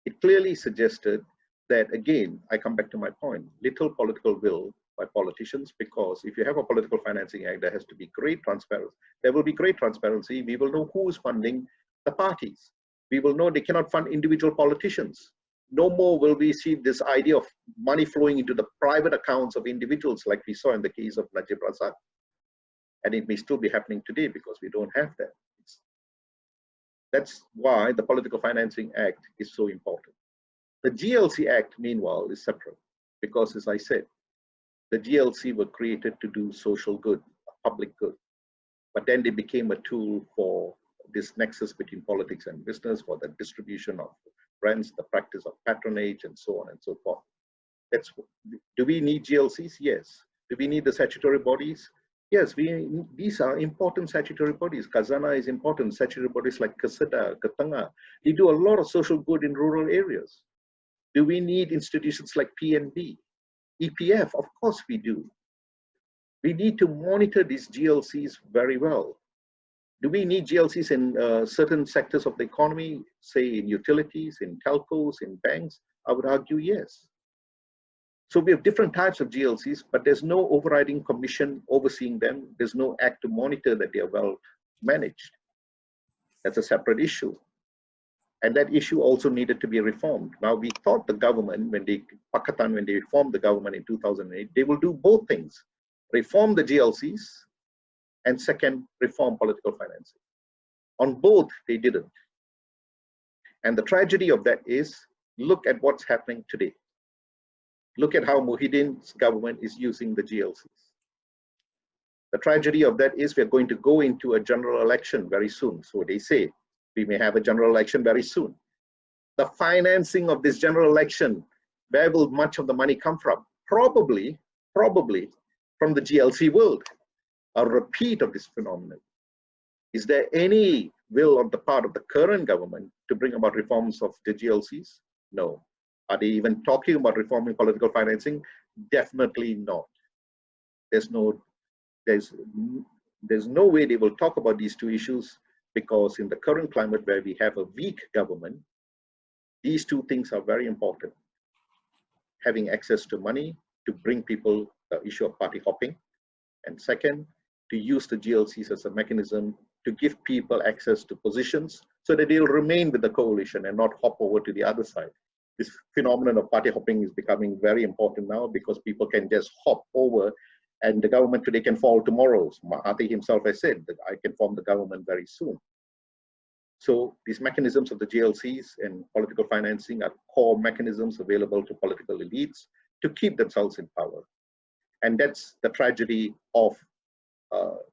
It clearly suggested that, again, I come back to my point, little political will by politicians, because if you have a Political Financing Act, there has to be great transparency. There will be great transparency. We will know who is funding the parties. We will know they cannot fund individual politicians. No more will we see this idea of money flowing into the private accounts of individuals like we saw in the case of Najib Razak. And it may still be happening today because we don't have that. That's why the Political Financing Act is so important. The GLC Act, meanwhile, is separate because, as I said, the GLC were created to do social good, public good. But then they became a tool for this nexus between politics and business, for the distribution of rents, the practice of patronage, and so on and so forth. Do we need GLCs? Yes. Do we need the statutory bodies? Yes, these are important statutory bodies. Khazanah is important. Statutory bodies like Keseda, Ketengah, they do a lot of social good in rural areas. Do we need institutions like PNB, EPF? Of course we do. We need to monitor these GLCs very well. Do we need GLCs in certain sectors of the economy, say in utilities, in telcos, in banks? I would argue yes. So we have different types of GLCs, but there's no overriding commission overseeing them. There's no act to monitor that they are well managed. That's a separate issue. And that issue also needed to be reformed. Now we thought the government, Perikatan, when they reformed the government in 2008, they will do both things. Reform the GLCs, and second, reform political financing. On both, they didn't. And the tragedy of that is, look at what's happening today. Look at how Muhyiddin's government is using the GLCs. The tragedy of that is we're going to go into a general election very soon. So they say we may have a general election very soon. The financing of this general election, where will much of the money come from? Probably from the GLC world. A repeat of this phenomenon. Is there any will on the part of the current government to bring about reforms of the GLCs? No. Are they even talking about reforming political financing? Definitely not. There's there's no way they will talk about these two issues, because in the current climate where we have a weak government, these two things are very important. Having access to money to bring people the issue of party hopping, and second, to use the GLCs as a mechanism to give people access to positions so that they'll remain with the coalition and not hop over to the other side. This phenomenon of party hopping is becoming very important now, because people can just hop over and the government today can fall tomorrow. Mahathir himself has said that I can form the government very soon. So these mechanisms of the GLCs and political financing are core mechanisms available to political elites to keep themselves in power. And that's the tragedy of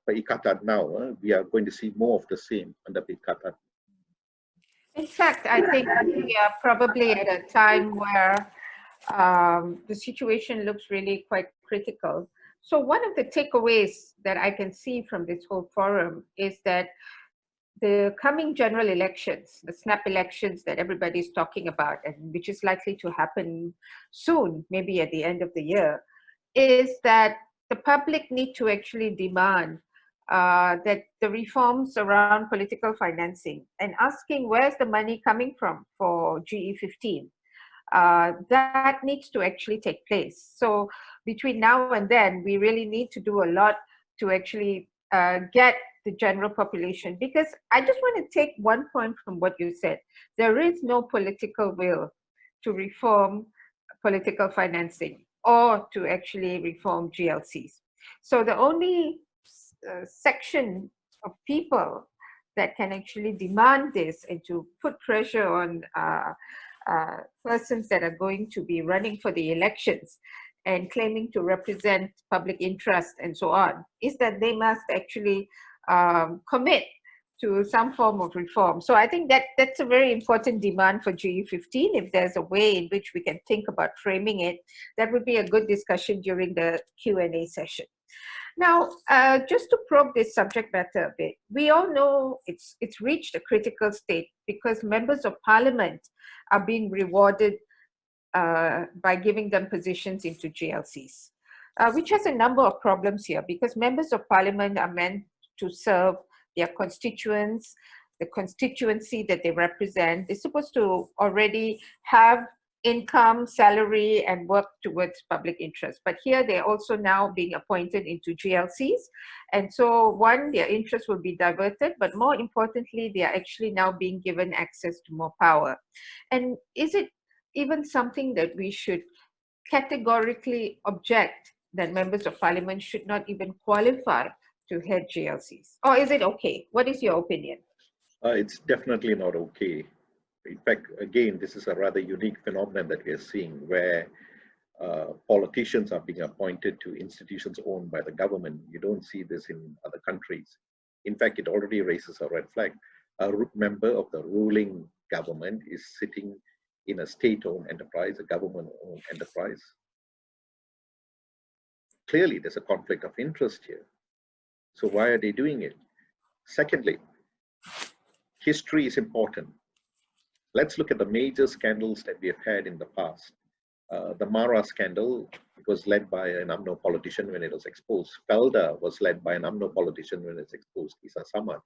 Perikatan now. We are going to see more of the same under Perikatan. In fact, I think we are probably at a time where the situation looks really quite critical. So one of the takeaways that I can see from this whole forum is that the coming general elections, the snap elections that everybody's talking about, and which is likely to happen soon, maybe at the end of the year, is that the public need to actually demand that the reforms around political financing, and asking where's the money coming from for GE15, that needs to actually take place. So between now and then, we really need to do a lot to actually get the general population, because I just want to take one point from what you said. There is no political will to reform political financing or to actually reform GLCs. So the only section of people that can actually demand this and to put pressure on persons that are going to be running for the elections and claiming to represent public interest and so on, is that they must actually commit to some form of reform. So I think that that's a very important demand for GE15. If there's a way in which we can think about framing it, that would be a good discussion during the Q&A session. Now, just to probe this subject matter a bit, we all know it's reached a critical state because members of parliament are being rewarded by giving them positions into GLCs, which has a number of problems here, because members of parliament are meant to serve their constituents, the constituency that they represent. They're supposed to already have income, salary, and work towards public interest. But here they're also now being appointed into GLCs. And so one, their interest will be diverted, but more importantly, they are actually now being given access to more power. And is it even something that we should categorically object that members of parliament should not even qualify to head GLCs? Or is it okay? What is your opinion? It's definitely not okay. In fact, again, this is a rather unique phenomenon that we are seeing, where politicians are being appointed to institutions owned by the government. You don't see this in other countries. In fact, it already raises a red flag. A member of the ruling government is sitting in a state-owned enterprise, a government-owned enterprise. Clearly, there's a conflict of interest here. So why are they doing it? Secondly, history is important. Let's look at the major scandals that we have had in the past. The Mara scandal, it was led by an UMNO politician when it was exposed. Felda was led by an UMNO politician when it was exposed, Isa Samad.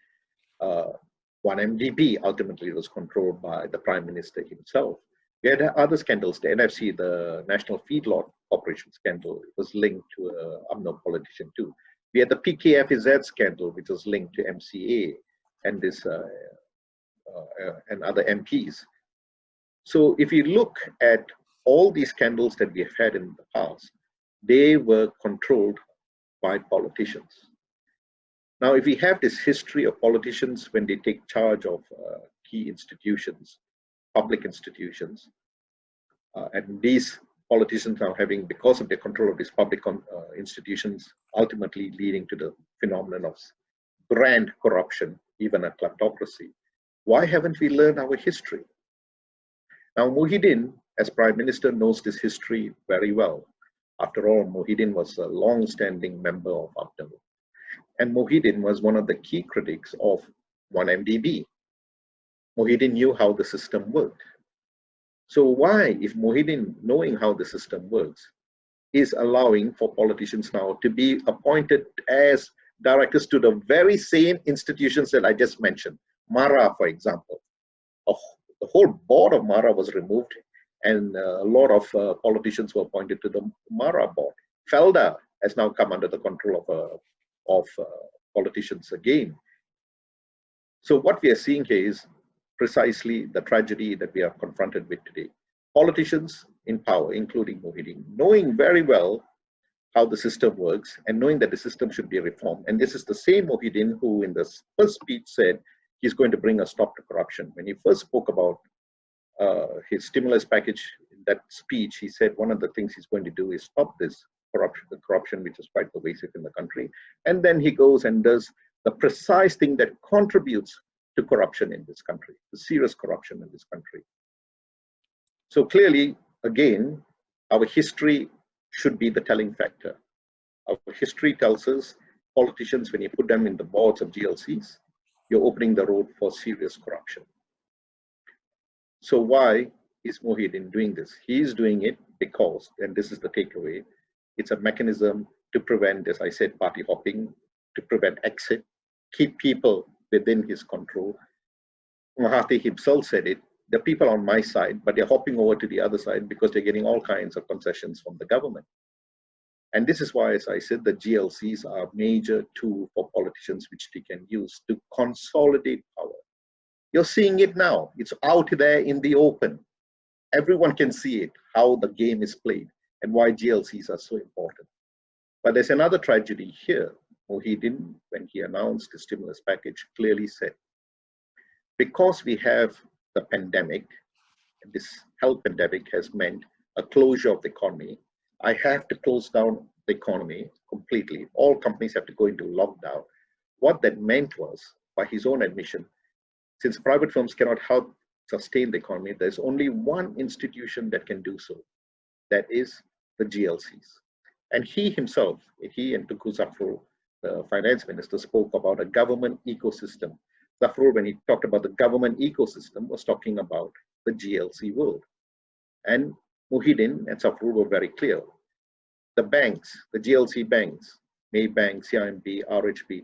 1MDB ultimately was controlled by the Prime Minister himself. We had other scandals, the NFC, the National Feedlot Corporation scandal, it was linked to an UMNO politician too. We had the PKFZ scandal, which was linked to MCA and this and other MPs. So if you look at all these scandals that we have had in the past, they were controlled by politicians. Now, if we have this history of politicians when they take charge of key institutions, public institutions, and these politicians now having, because of their control of these public institutions, ultimately leading to the phenomenon of grand corruption, even a kleptocracy. Why haven't we learned our history? Now, Muhyiddin, as Prime Minister, knows this history very well. After all, Muhyiddin was a long-standing member of UMNO. And Muhyiddin was one of the key critics of 1MDB. Muhyiddin knew how the system worked. So why, if Muhyiddin, knowing how the system works, is allowing for politicians now to be appointed as directors to the very same institutions that I just mentioned. MARA, for example. The whole board of MARA was removed, and a lot of politicians were appointed to the MARA board. FELDA has now come under the control of politicians again. So what we are seeing here is precisely the tragedy that we are confronted with today. Politicians in power, including Muhyiddin, knowing very well how the system works and knowing that the system should be reformed. And this is the same Muhyiddin who in the first speech said he's going to bring a stop to corruption. When he first spoke about his stimulus package, in that speech, he said one of the things he's going to do is stop this corruption which is quite pervasive in the country. And then he goes and does the precise thing that contributes to corruption in this country, the serious corruption in this country. So clearly, again, our history should be the telling factor. Our history tells us politicians, when you put them in the boards of GLCs, you're opening the road for serious corruption. So why is Muhyiddin doing this? He is doing it because, and this is the takeaway, it's a mechanism to prevent, as I said, party hopping, to prevent exit, keep people within his control. Mahathir himself said it, the people on my side, but they're hopping over to the other side because they're getting all kinds of concessions from the government. And this is why, as I said, the GLCs are a major tool for politicians which they can use to consolidate power. You're seeing it now. It's out there in the open. Everyone can see it, how the game is played and why GLCs are so important. But there's another tragedy here. Muhyiddin, when he announced the stimulus package, clearly said, because we have the pandemic, this health pandemic has meant a closure of the economy. I have to close down the economy completely. All companies have to go into lockdown. What that meant was, by his own admission, since private firms cannot help sustain the economy, there's only one institution that can do so. That is the GLCs. And he himself, he and Tunku Zafrul, the finance minister, spoke about a government ecosystem. Zafrul, when he talked about the government ecosystem, was talking about the GLC world. And Muhyiddin and Zafrul were very clear. The banks, the GLC banks, Maybank, CIMB, RHB,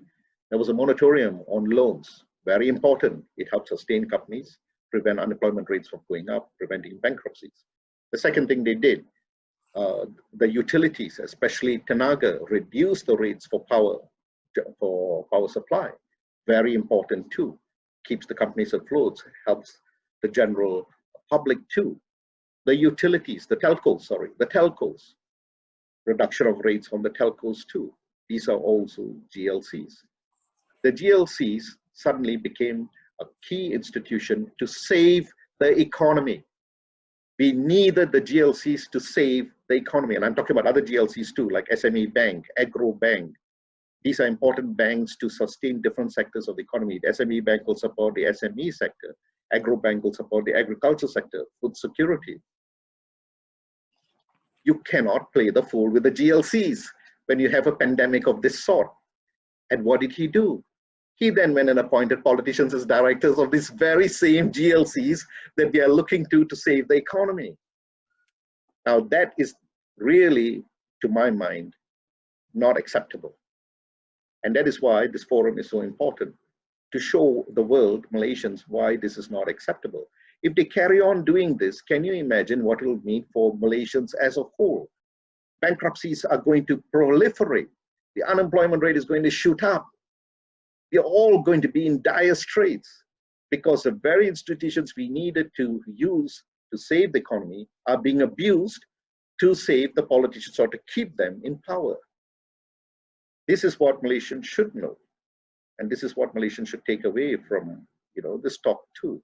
there was a moratorium on loans. Very important. It helps sustain companies, prevent unemployment rates from going up, preventing bankruptcies. The second thing they did, the utilities, especially Tenaga, reduced the rates for power supply. Very important too. Keeps the companies afloat, helps the general public too. The utilities, the telcos, reduction of rates on the telcos too. These are also GLCs. The GLCs suddenly became a key institution to save the economy. We needed the GLCs to save the economy. And I'm talking about other GLCs too, like SME Bank, Agro Bank. These are important banks to sustain different sectors of the economy. The SME Bank will support the SME sector. Agro Bank will support the agricultural sector, food security. You cannot play the fool with the GLCs when you have a pandemic of this sort. And what did he do? He then went and appointed politicians as directors of these very same GLCs that we are looking to save the economy. Now that is really, to my mind, not acceptable. And that is why this forum is so important, to show the world, Malaysians, why this is not acceptable. If they carry on doing this, can you imagine what it will mean for Malaysians as a whole? Bankruptcies are going to proliferate. The unemployment rate is going to shoot up. We are all going to be in dire straits because the very institutions we needed to use to save the economy are being abused to save the politicians or to keep them in power. This is what Malaysians should know. And this is what Malaysians should take away from this talk too.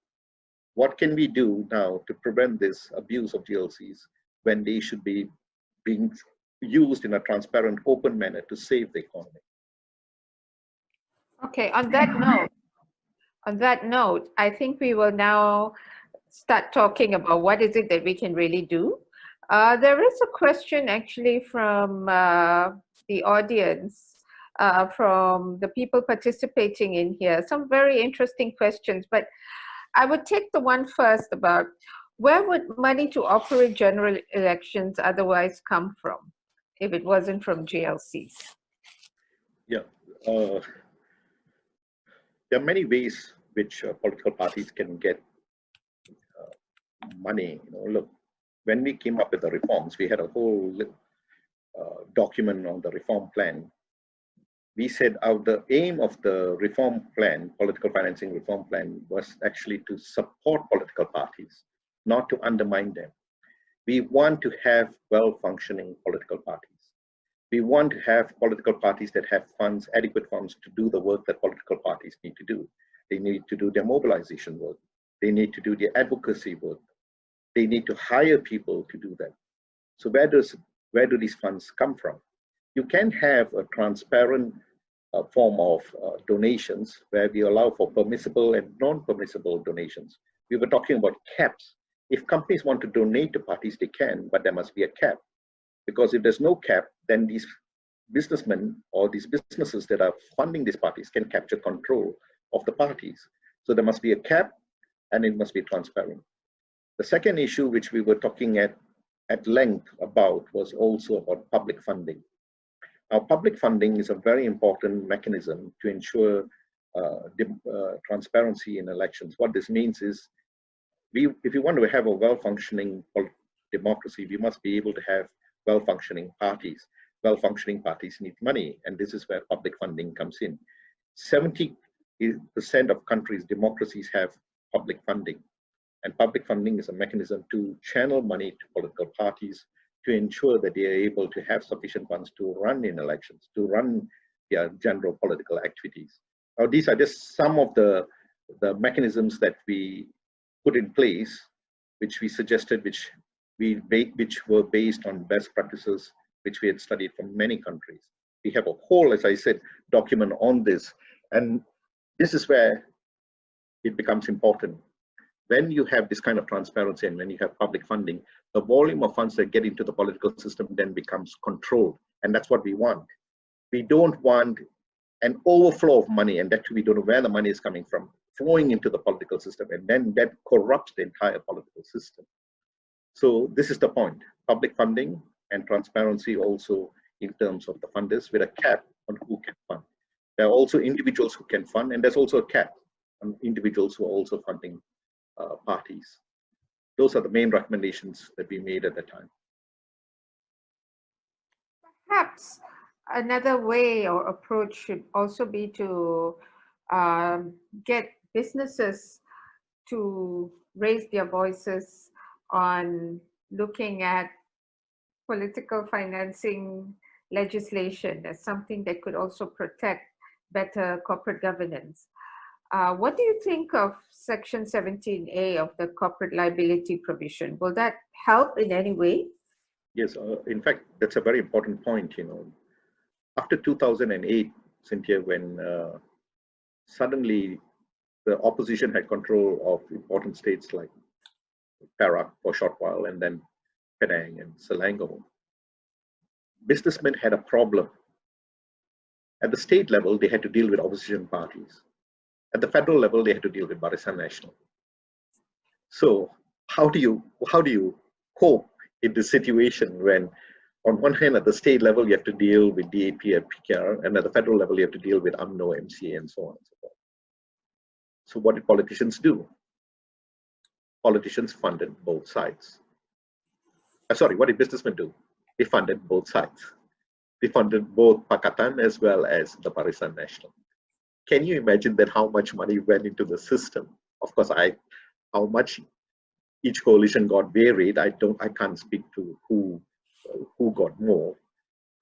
What can we do now to prevent this abuse of GLCs when they should be being used in a transparent, open manner to save the economy? Okay, on that note, I think we will now start talking about what is it that we can really do. There is a question actually from the audience, from the people participating in here, some very interesting questions, but I would take the one first about where would money to operate general elections otherwise come from if it wasn't from GLCs? Yeah, there are many ways which political parties can get money. Look, when we came up with the reforms, we had a whole document on the reform plan. We said the aim of the reform plan, political financing reform plan, was actually to support political parties, not to undermine them. We want to have well-functioning political parties. We want to have political parties that have funds, adequate funds to do the work that political parties need to do. They need to do their mobilization work. They need to do their advocacy work. They need to hire people to do that. So where do these funds come from? You can have a transparent form of donations where we allow for permissible and non-permissible donations. We were talking about caps. If companies want to donate to parties, they can, but there must be a cap. Because if there's no cap, then these businessmen or these businesses that are funding these parties can capture control of the parties. So there must be a cap, and it must be transparent. The second issue which we were talking at length about was also about public funding. Now, public funding is a very important mechanism to ensure transparency in elections. What this means is, if you want to have a well-functioning democracy, we must be able to have well-functioning parties. Well-functioning parties need money, and this is where public funding comes in. 70% of countries, democracies, have public funding. And public funding is a mechanism to channel money to political parties to ensure that they are able to have sufficient funds to run in elections, to run their general political activities. Now, these are just some of the mechanisms that we put in place, which we suggested, which were based on best practices, which we had studied from many countries. We have a whole, as I said, document on this. And this is where it becomes important. When you have this kind of transparency and when you have public funding, the volume of funds that get into the political system then becomes controlled. And that's what we want. We don't want an overflow of money, and actually we don't know where the money is coming from, flowing into the political system, and then that corrupts the entire political system. So this is the point. Public funding and transparency also in terms of the funders, with a cap on who can fund. There are also individuals who can fund, and there's also a cap on individuals who are also funding parties. Those are the main recommendations that we made at the time. Perhaps another way or approach should also be to get businesses to raise their voices on looking at political financing legislation as something that could also protect better corporate governance. What do you think of Section 17A of the corporate liability provision? Will that help in any way? Yes, in fact, that's a very important point. After 2008, Cynthia, when suddenly the opposition had control of important states like Perak for a short while, and then Penang and Selangor, businessmen had a problem. At the state level, they had to deal with opposition parties. At the federal level, they had to deal with Perikatan Nasional. So how do you cope in this situation when, on one hand, at the state level, you have to deal with DAP and PKR, and at the federal level, you have to deal with UMNO, MCA, and so on and so forth. So what did politicians do? Politicians funded both sides. Sorry, what did businessmen do? They funded both sides. They funded both Pakatan as well as the Perikatan Nasional. Can you imagine that how much money went into the system? Of course, how much each coalition got varied. I can't speak to who got more.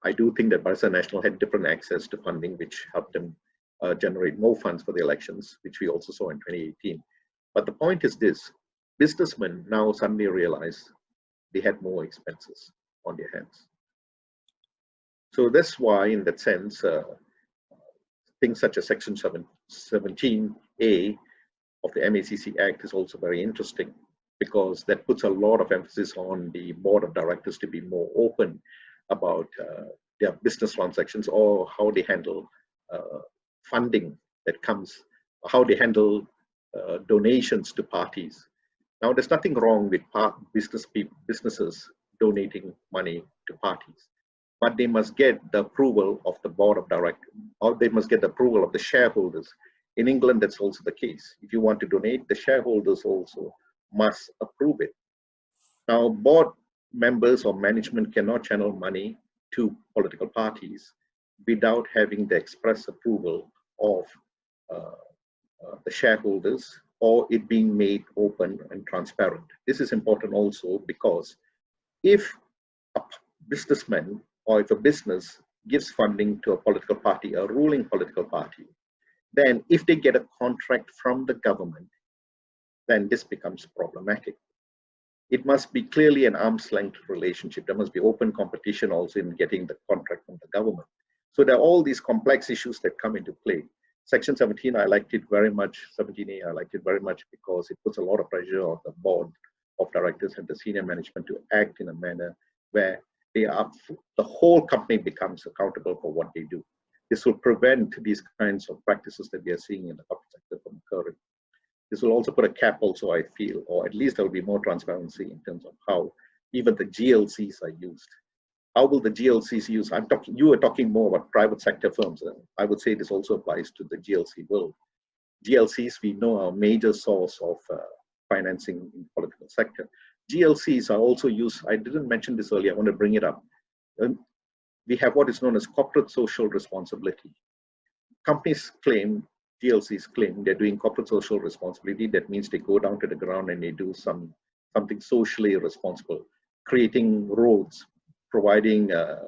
I do think that Perikatan Nasional had different access to funding, which helped them generate more funds for the elections, which we also saw in 2018. But the point is this: businessmen now suddenly realize they had more expenses on their hands. So that's why, in that sense, things such as Section 17A of the MACC Act is also very interesting, because that puts a lot of emphasis on the board of directors to be more open about their business transactions, or how they handle funding that comes, how they handle donations to parties. Now, there's nothing wrong with businesses donating money to parties, but they must get the approval of the board or they must get the approval of the shareholders. In England, that's also the case. If you want to donate, the shareholders also must approve it. Now, board members or management cannot channel money to political parties without having the express approval of the shareholders, or it being made open and transparent. This is important also because if a businessman or if a business gives funding to a political party, a ruling political party, then if they get a contract from the government, then this becomes problematic. It must be clearly an arm's length relationship. There must be open competition also in getting the contract from the government. So there are all these complex issues that come into play. Section 17, I liked it very much. 17A, I liked it very much because it puts a lot of pressure on the board of directors and the senior management to act in a manner where they are, the whole company becomes accountable for what they do. This will prevent these kinds of practices that we are seeing in the public sector from occurring. This will also put a cap also, I feel, or at least there will be more transparency in terms of how even the GLCs are used. How will the GLCs use? You were talking more about private sector firms. I would say this also applies to the GLC world. GLCs, we know, are a major source of financing in the political sector. GLCs are also used, I didn't mention this earlier, I want to bring it up. We have what is known as corporate social responsibility. Companies claim, GLCs claim they're doing corporate social responsibility. That means they go down to the ground and they do something socially responsible, creating roads, providing a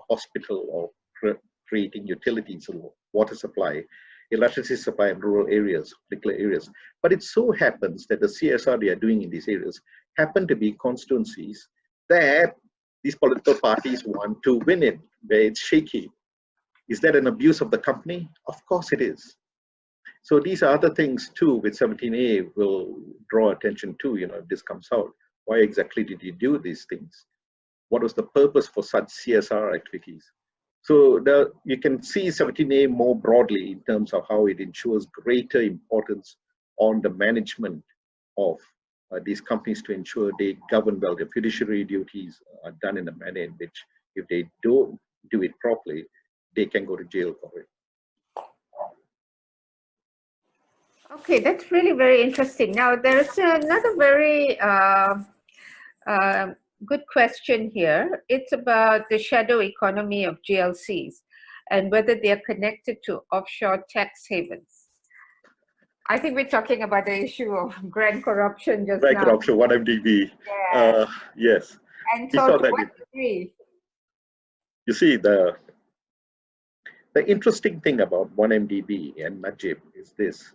hospital, or creating utilities, water supply, electricity supply in rural areas, particular areas. But it so happens that the CSR they are doing in these areas happen to be constituencies that these political parties want to win in, where it's shaky. Is that an abuse of the company? Of course it is. So these are other things too, which 17A will draw attention to, if this comes out. Why exactly did you do these things? What was the purpose for such CSR activities? So you can see 17A more broadly in terms of how it ensures greater importance on the management of these companies to ensure they govern well. Their fiduciary duties are done in a manner in which, if they don't do it properly, they can go to jail for it. Okay, that's really very interesting. Now, there's another very good question here. It's about the shadow economy of GLCs and whether they are connected to offshore tax havens. I think we're talking about the issue of grand corruption just now. Grand corruption, 1MDB. Yeah. Yes. And so to what degree? You see, the interesting thing about 1MDB and Najib is this.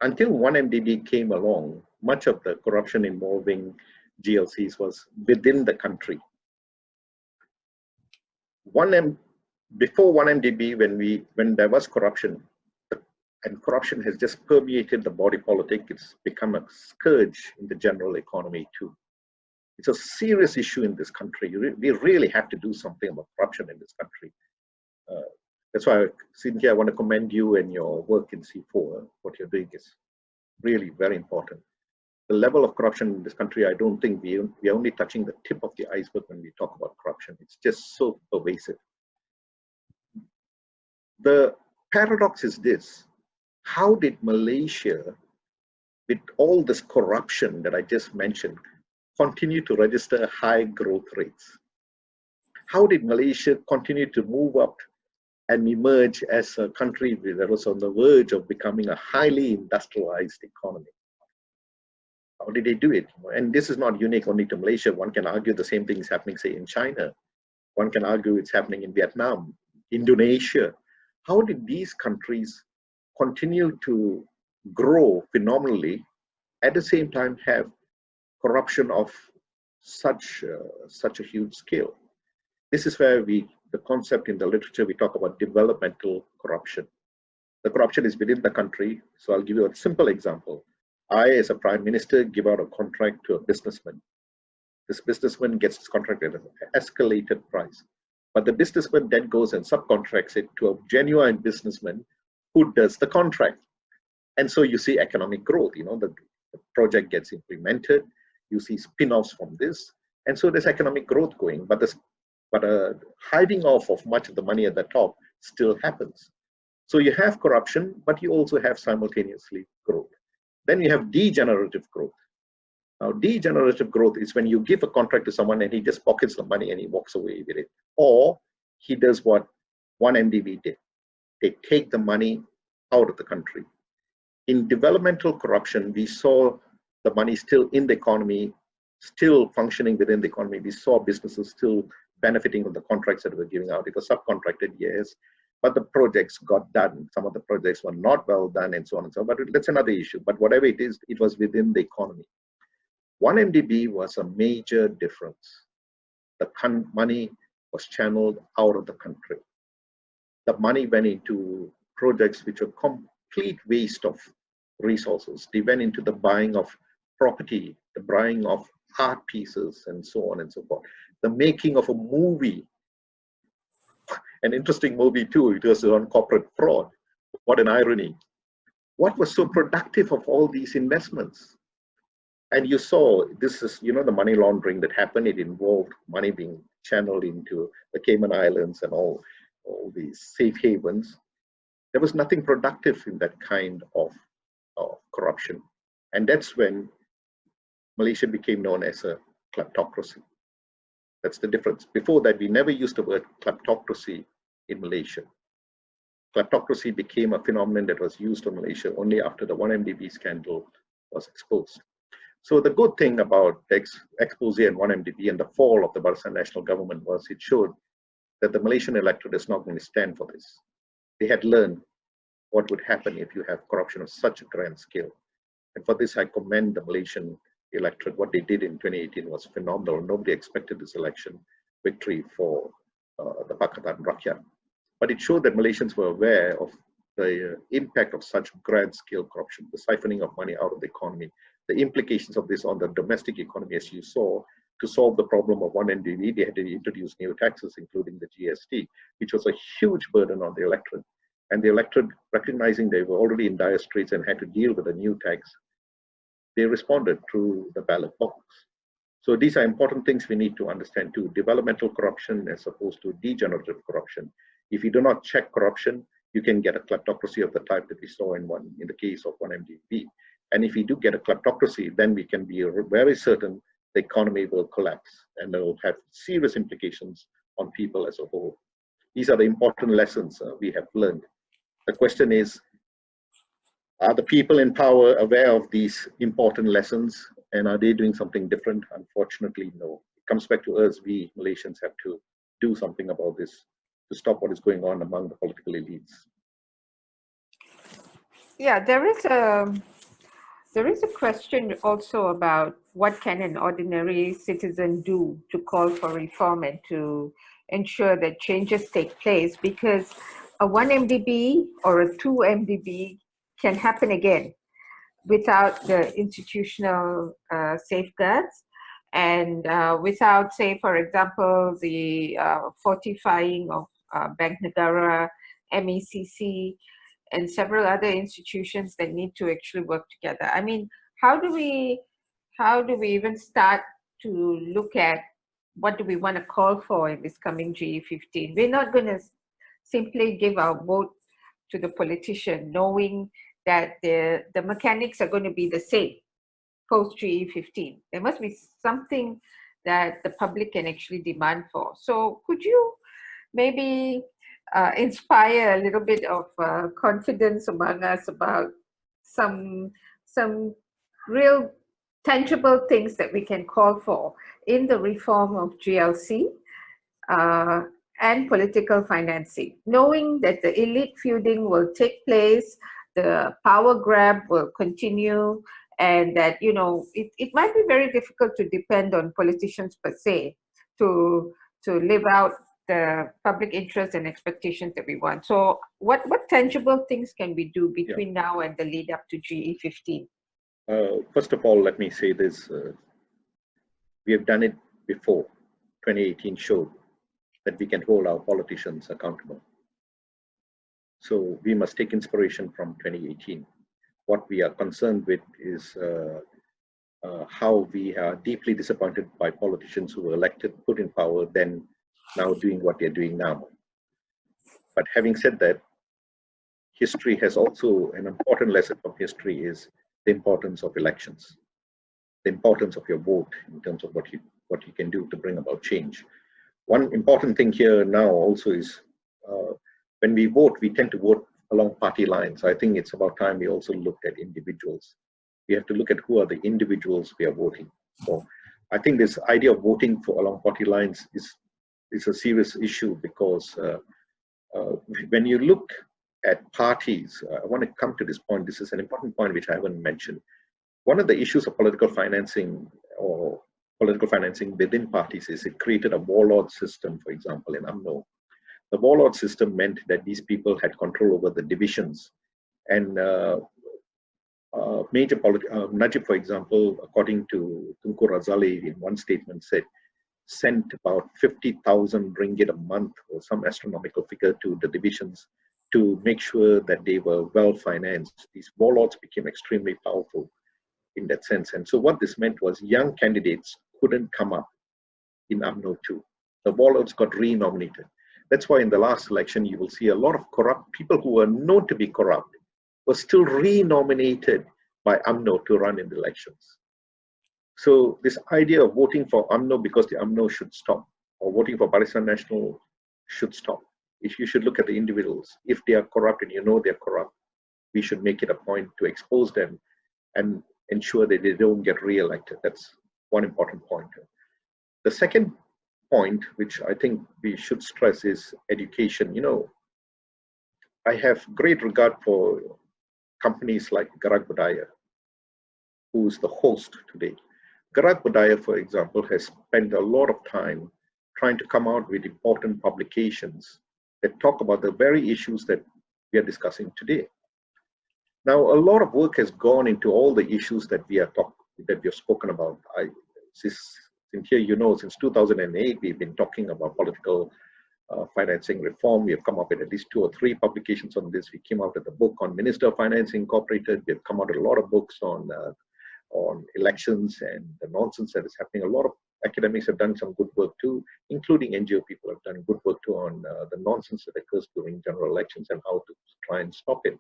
Until 1MDB came along, much of the corruption involving GLCs was within the country. Before 1MDB, when there was corruption, and corruption has just permeated the body politic, it's become a scourge in the general economy too. It's a serious issue in this country. We really have to do something about corruption in this country. That's why, Cynthia, I want to commend you and your work in C4. What you're doing is really very important. The level of corruption in this country, I don't think we are only touching the tip of the iceberg when we talk about corruption. It's just so pervasive. The paradox is this: how did Malaysia, with all this corruption that I just mentioned, continue to register high growth rates? How did Malaysia continue to move up and emerge as a country that was on the verge of becoming a highly industrialized economy? How did they do it? And this is not unique only to Malaysia. One can argue the same thing is happening, say, in China. One can argue it's happening in Vietnam, Indonesia. How did these countries continue to grow phenomenally, at the same time have corruption of such a huge scale? This is where the concept in the literature, we talk about developmental corruption. The corruption is within the country. So I'll give you a simple example. I, as a prime minister, give out a contract to a businessman. This businessman gets his contract at an escalated price. But the businessman then goes and subcontracts it to a genuine businessman who does the contract. And so you see economic growth. The project gets implemented. You see spin-offs from this. And so there's economic growth going. But a hiving off of much of the money at the top still happens. So you have corruption, but you also have simultaneously growth. Then you have degenerative growth. Now, degenerative growth is when you give a contract to someone and he just pockets the money and he walks away with it. Or he does what 1MDB did. They take the money out of the country. In developmental corruption, we saw the money still in the economy, still functioning within the economy. We saw businesses still benefiting from the contracts that were giving out. It was subcontracted, yes, but the projects got done. Some of the projects were not well done and so on and so on, but that's another issue. But whatever it is, it was within the economy. 1MDB was a major difference. The money was channeled out of the country. The money went into projects which were complete waste of resources. They went into the buying of property, the buying of art pieces, and so on and so forth. The making of a movie, an interesting movie too, it was on corporate fraud. What an irony. What was so productive of all these investments? And you saw, this is, you know, the money laundering that happened. It involved money being channeled into the Cayman Islands and all these safe havens. There was nothing productive in that kind of corruption. And that's when Malaysia became known as a kleptocracy. That's the difference. Before that, we never used the word kleptocracy in Malaysia. Kleptocracy became a phenomenon that was used in Malaysia only after the 1MDB scandal was exposed. So the good thing about the expose and 1MDB and the fall of the Perikatan National government was it showed that the Malaysian electorate is not going to stand for this. They had learned what would happen if you have corruption of such a grand scale. And for this, I commend the Malaysian electorate. What they did in 2018 was phenomenal. Nobody expected this election victory for the Pakatan Rakyat. But it showed that Malaysians were aware of the impact of such grand scale corruption, the siphoning of money out of the economy, the implications of this on the domestic economy, as you saw. To solve the problem of 1MDB, they had to introduce new taxes, including the GST, which was a huge burden on the electorate. And the electorate, recognizing they were already in dire straits and had to deal with a new tax, they responded through the ballot box. So these are important things we need to understand too. Developmental corruption as opposed to degenerative corruption. If you do not check corruption, you can get a kleptocracy of the type that we saw in the case of 1MDB. And if we do get a kleptocracy, then we can be very certain the economy will collapse and it will have serious implications on people as a whole. These are the important lessons we have learned. The question is, are the people in power aware of these important lessons and are they doing something different? Unfortunately, no. It comes back to us, we Malaysians have to do something about this to stop what is going on among the political elites. Yeah, there is a question also about what can an ordinary citizen do to call for reform and to ensure that changes take place, because a 1MDB or a 2MDB can happen again without the institutional safeguards and without, say, for example, the fortifying of Bank Negara, MECC, and several other institutions that need to actually work together. I mean, how do we even start to look at what do we want to call for in this coming GE15? We're not going to simply give our vote to the politician knowing that the mechanics are going to be the same post GE15. There must be something that the public can actually demand for. So could you maybe inspire a little bit of confidence among us about some real tangible things that we can call for in the reform of GLC and political financing, knowing that the elite feuding will take place, the power grab will continue, and that, you know, it might be very difficult to depend on politicians per se to live out the public interest and expectations that we want. So what tangible things can we do between now and the lead up to GE15? First of all, let me say this. We have done it before. 2018 showed that we can hold our politicians accountable. So we must take inspiration from 2018. What we are concerned with is how we are deeply disappointed by politicians who were elected, put in power, then now doing what they're doing now. But having said that, history has also an important lesson from history is the importance of elections, the importance of your vote in terms of what you can do to bring about change. One important thing here now also is when we vote, we tend to vote along party lines. I think it's about time we also looked at individuals. We have to look at who are the individuals we are voting for. I think this idea of voting for along party lines is a serious issue because when you look at parties, I want to come to this point. This is an important point which I haven't mentioned. One of the issues of political financing or political financing within parties is it created a warlord system, for example, in UMNO. The warlord system meant that these people had control over the divisions. And Najib, for example, according to Tunku Razali, in one statement said, sent about 50,000 ringgit a month or some astronomical figure to the divisions to make sure that they were well financed. These warlords became extremely powerful in that sense. And so what this meant was young candidates couldn't come up in UMNO 2. The warlords got re-nominated. That's why in the last election, you will see a lot of corrupt people who were known to be corrupt were still re-nominated by UMNO to run in the elections. So this idea of voting for UMNO because the UMNO should stop, or voting for Perikatan Nasional should stop. If you should look at the individuals, if they are corrupt and you know they're corrupt, we should make it a point to expose them and ensure that they don't get re-elected. That's one important point. The second point, which I think we should stress, is education. You know, I have great regard for companies like Gerak Budaya, who's the host today. Gerak Budaya, for example, has spent a lot of time trying to come out with important publications that talk about the very issues that we are discussing today. Now, a lot of work has gone into all the issues that we have spoken about. Since here, you know, since 2008, we've been talking about political financing reform. We have come up with at least 2 or 3 publications on this. We came out with a book on Minister of Finance Incorporated. We've come out with a lot of books on elections and the nonsense that is happening. A lot of academics have done some good work too, including NGO people have done good work too on the nonsense that occurs during general elections and how to try and stop it.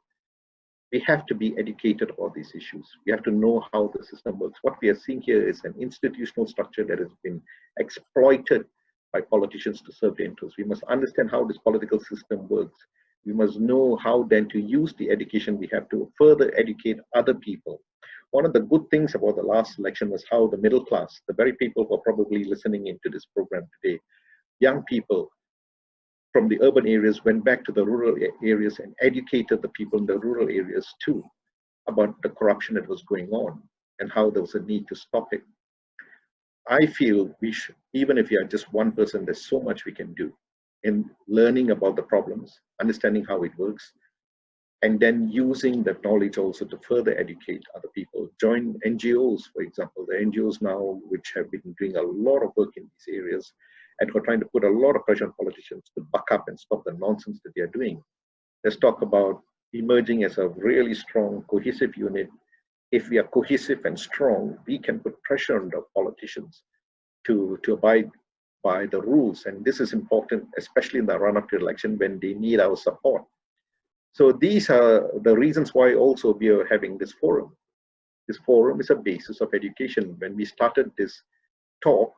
We have to be educated about these issues. We have to know how the system works. What we are seeing here is an institutional structure that has been exploited by politicians to serve their interests. We must understand how this political system works. We must know how then to use the education we have to further educate other people. One of the good things about the last election was how the middle class, the very people who are probably listening into this program today, young people from the urban areas went back to the rural areas and educated the people in the rural areas too about the corruption that was going on and how there was a need to stop it. I feel we should, even if you are just one person, there's so much we can do in learning about the problems, understanding how it works, and then using that knowledge also to further educate other people. Join NGOs, for example, the NGOs now which have been doing a lot of work in these areas and who are trying to put a lot of pressure on politicians to buck up and stop the nonsense that they are doing. Let's talk about emerging as a really strong, cohesive unit. If we are cohesive and strong, we can put pressure on the politicians to abide by the rules. And this is important, especially in the run-up to election when they need our support. So these are the reasons why also we are having this forum. This forum is a basis of education. When we started this talk,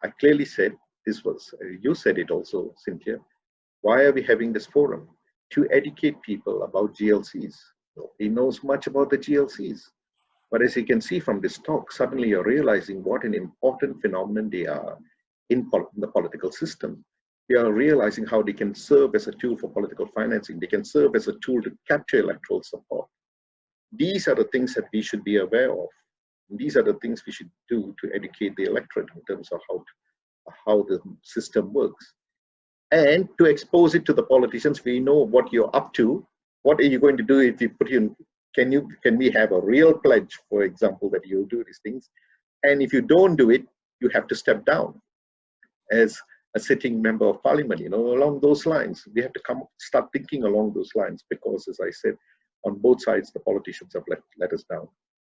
I clearly said, this was, you said it also, Cynthia, why are we having this forum? To educate people about GLCs. Nobody knows much about the GLCs. But as you can see from this talk, suddenly you're realizing what an important phenomenon they are in the political system. You are realizing how they can serve as a tool for political financing. They can serve as a tool to capture electoral support. These are the things that we should be aware of. These are the things we should do to educate the electorate in terms of how the system works. And to expose it to the politicians, we know what you're up to. What are you going to do if you put in, can we have a real pledge, for example, that you'll do these things? And if you don't do it, you have to step down as a sitting member of parliament, you know, along those lines. We have to start thinking along those lines because, as I said, on both sides, the politicians have let us down.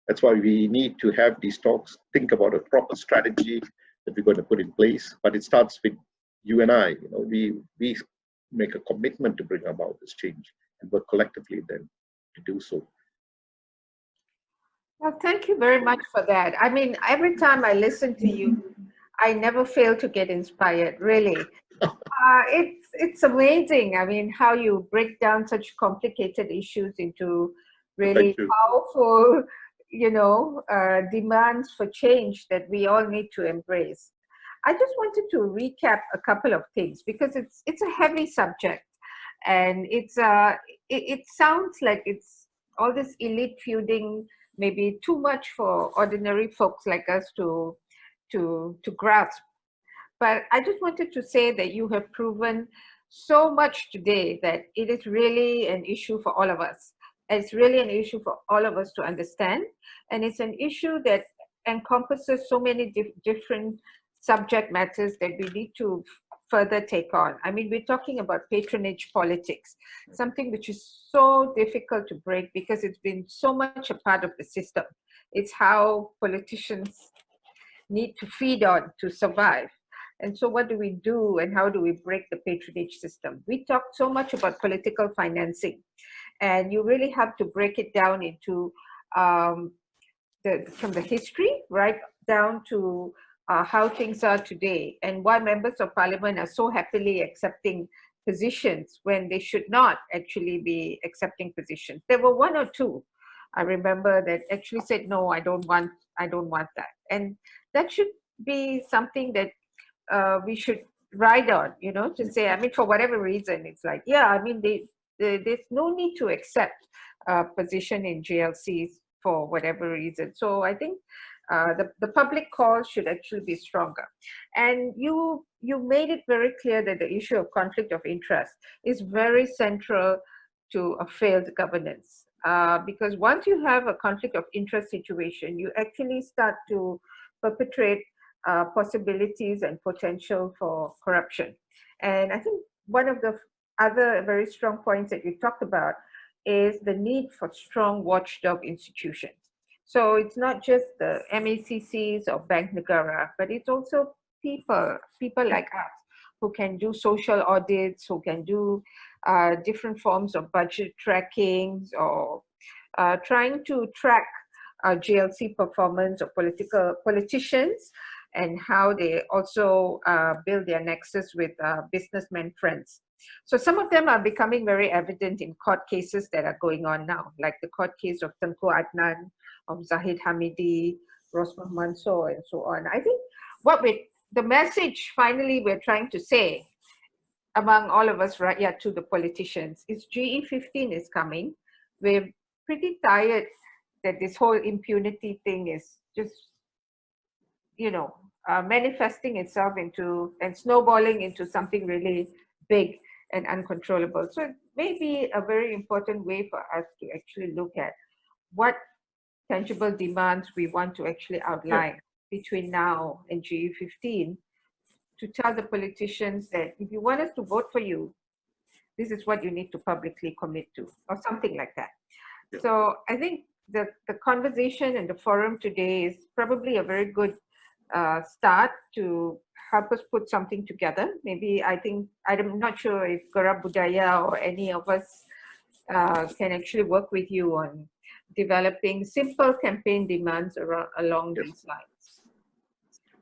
That's why we need to have these talks, think about a proper strategy that we're going to put in place, but it starts with you and I. You know, we make a commitment to bring about this change and work collectively then to do so. Well, thank you very much for that. I mean, every time I listen to you, I never fail to get inspired, really. It's amazing. I mean, how you break down such complicated issues into really powerful, demands for change that we all need to embrace. I just wanted to recap a couple of things because it's a heavy subject, and it sounds like it's all this elite feuding, maybe too much for ordinary folks like us to grasp. But I just wanted to say that you have proven so much today that it is really an issue for all of us. It's really an issue for all of us to understand. And it's an issue that encompasses so many different subject matters that we need to further take on. I mean, we're talking about patronage politics, something which is so difficult to break because it's been so much a part of the system. It's how politicians need to feed on to survive. And so what do we do and how do we break the patronage system? We talked so much about political financing, and you really have to break it down into from the history right down to how things are today and why members of parliament are so happily accepting positions when they should not actually be accepting positions. There were one or two, I remember, that actually said, no, I don't want that. And that should be something that we should ride on, to say, I mean, for whatever reason, it's like, yeah, I mean, there's no need to accept a position in GLCs for whatever reason. So I think the public call should actually be stronger. And you made it very clear that the issue of conflict of interest is very central to a failed governance. Because once you have a conflict of interest situation, you actually start to perpetrate possibilities and potential for corruption. And I think one of the other very strong points that you talked about is the need for strong watchdog institutions. So it's not just the MACCs or Bank Negara, but it's also people like us who can do social audits, who can do different forms of budget trackings or trying to track GLC performance of politicians and how they also build their nexus with businessmen friends. So some of them are becoming very evident in court cases that are going on now, like the court case of Tengku Adnan, of Zahid Hamidi, Rosmah Mansor, and so on. I think the message finally we're trying to say among all of us, right, to the politicians, is GE15 is coming. We're pretty tired that this whole impunity thing is just, manifesting itself into and snowballing into something really big and uncontrollable. So it may be a very important way for us to actually look at what tangible demands we want to actually outline between now and GE15 to tell the politicians that if you want us to vote for you, this is what you need to publicly commit to, or something like that. Yeah. So I think the conversation and the forum today is probably a very good start to help us put something together. Maybe I'm not sure if Garab Budaya or any of us can actually work with you on developing simple campaign demands along these lines.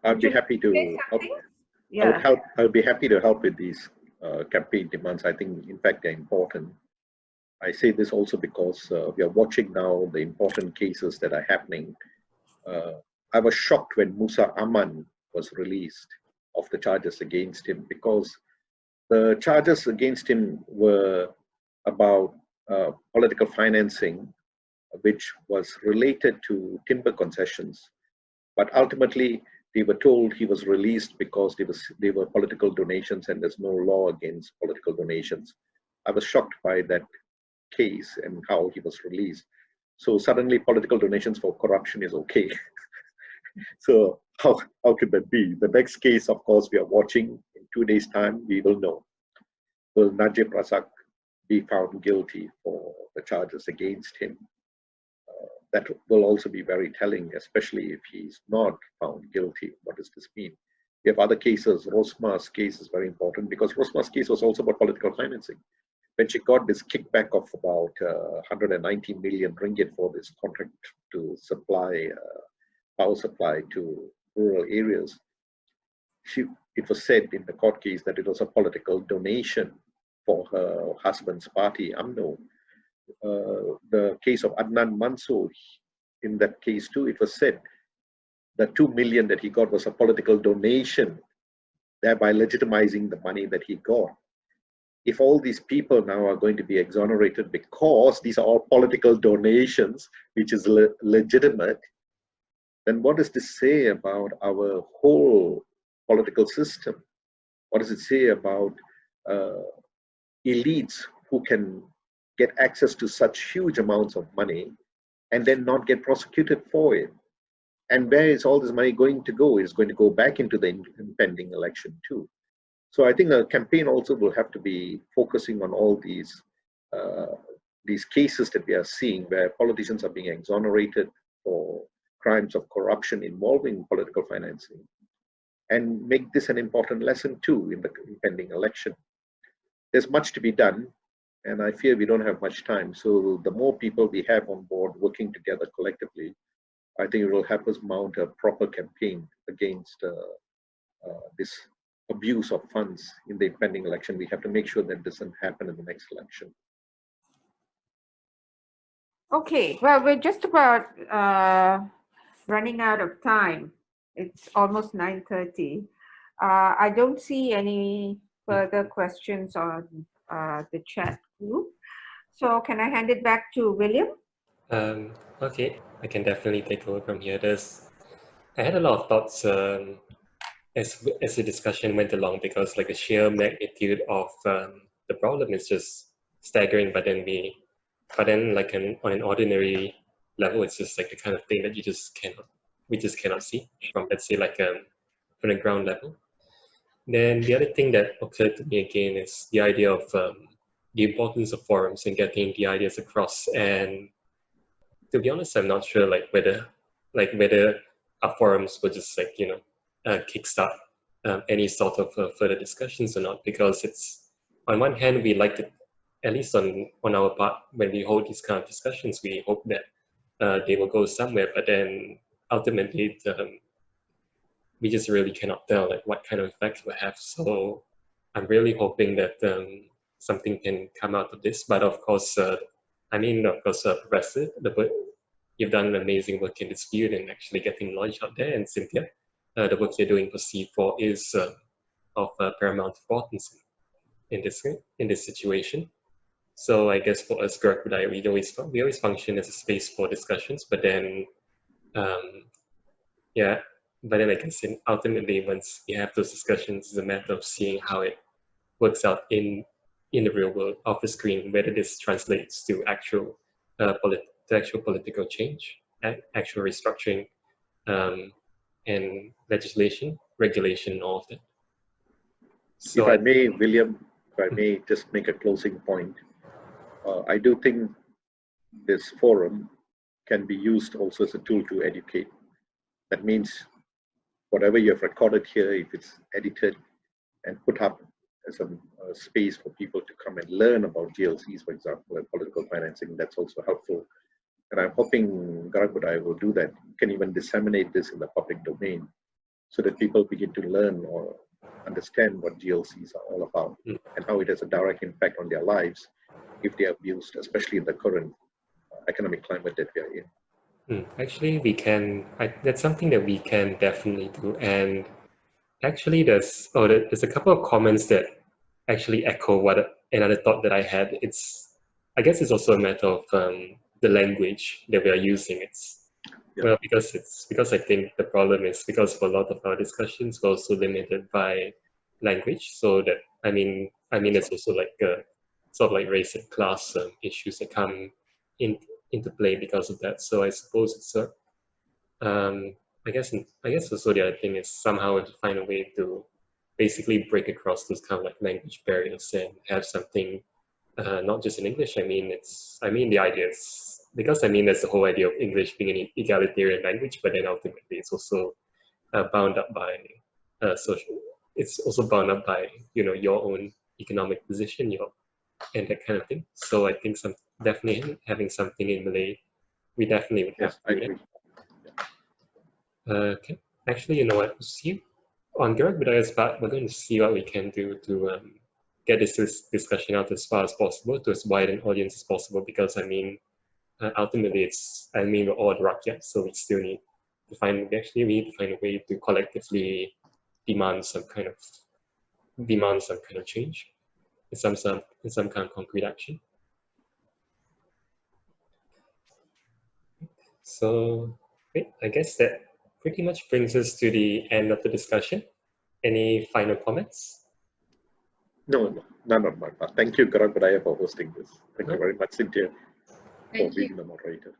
I'd be happy to help. Yeah. I would be happy to help with these campaign demands. I think, in fact, they're important. I say this also because we are watching now the important cases that are happening. I was shocked when Musa Aman was released of the charges against him, because the charges against him were about political financing, which was related to timber concessions. But ultimately, they were told he was released because they were political donations and there's no law against political donations. I was shocked by that case and how he was released. So suddenly political donations for corruption is okay. So how could that be? The next case, of course, we are watching. In 2 days' time, we will know. Will Najib Razak be found guilty for the charges against him? That will also be very telling, especially if he's not found guilty. What does this mean? We have other cases. Rosma's case is very important because Rosma's case was also about political financing. When she got this kickback of about 190 million ringgit for this contract to supply power supply to rural areas, it was said in the court case that it was a political donation for her husband's party, UMNO. The case of Adnan Mansour, in that case too, it was said the 2 million that he got was a political donation, thereby legitimizing the money that he got. If all these people now are going to be exonerated because these are all political donations, which is legitimate, then what does this say about our whole political system? What does it say about elites who can get access to such huge amounts of money and then not get prosecuted for it? And where is all this money going to go? It's going to go back into the impending election too. So I think a campaign also will have to be focusing on all these cases that we are seeing where politicians are being exonerated for crimes of corruption involving political financing, and make this an important lesson too in the impending election. There's much to be done, and I fear we don't have much time. So the more people we have on board working together collectively, I think it will help us mount a proper campaign against this abuse of funds in the impending election. We have to make sure that doesn't happen in the next election. Okay, well, we're just about running out of time. It's almost 9:30. I don't see any further questions on the chat group. So can I hand it back to William? Okay, I can definitely take over from here. I had a lot of thoughts as the discussion went along, because like the sheer magnitude of the problem is just staggering. But then like on an ordinary level, it's just like the kind of thing that we just cannot see from, let's say, like from the ground level. Then the other thing that occurred to me again is the idea of the importance of forums and getting the ideas across. And to be honest, I'm not sure whether our forums will just kickstart any sort of further discussions or not, because it's, on one hand, we like to, at least on our part, when we hold these kind of discussions, we hope that they will go somewhere, but then ultimately we just really cannot tell what kind of effect it will have. So I'm really hoping that something can come out of this. But of course, Professor, you've done amazing work in this field and actually getting knowledge out there. And Cynthia, the work you're doing for C4 is of paramount importance in this situation. So I guess for us, Gerak Budaya, we always function as a space for discussions. But then, I guess ultimately, once we have those discussions, it's a matter of seeing how it works out in the real world, off the screen, whether this translates to actual political change, actual restructuring, and legislation, regulation, all of that. So if I may, William, if I may just make a closing point, I do think this forum can be used also as a tool to educate. That means whatever you have recorded here, if it's edited and put up as a space for people to come and learn about GLCs, for example, and political financing, that's also helpful. And I'm hoping Gerak Budaya will do that. You can even disseminate this in the public domain so that people begin to learn or understand what GLCs are all about and how it has a direct impact on their lives if they are abused, especially in the current economic climate that we are in. Actually, that's something that we can definitely do. And actually, there's a couple of comments that actually echo another thought that I had. I guess it's also a matter of the language that we are using. Well, because I think the problem is because for a lot of our discussions we're also limited by language. So that I mean it's also sort of like race and class issues that come into play because of that. So I suppose it's I guess also the other thing is somehow to find a way to basically break across those kind of like language barriers and have something not just in English. The idea is, because there's the whole idea of English being an egalitarian language, but then ultimately it's also bound up by social. It's also bound up by your own economic position, and that kind of thing. So I think definitely having something in Malay, we definitely would have Yes, I to do agree. that. Okay. Actually, you know what? See, on Gerak Budaya's part, we're going to see what we can do to get this discussion out as far as possible to as wide an audience as possible. Because I mean, ultimately, we're all rakyat, so we still need to find. We need to find a way to collectively demand some kind of change, in some kind of concrete action. So I guess that pretty much brings us to the end of the discussion. Any final comments? No, none on my part. Thank you, Gerak Budaya, for hosting this. Thank you very much, Cynthia, for being the moderator.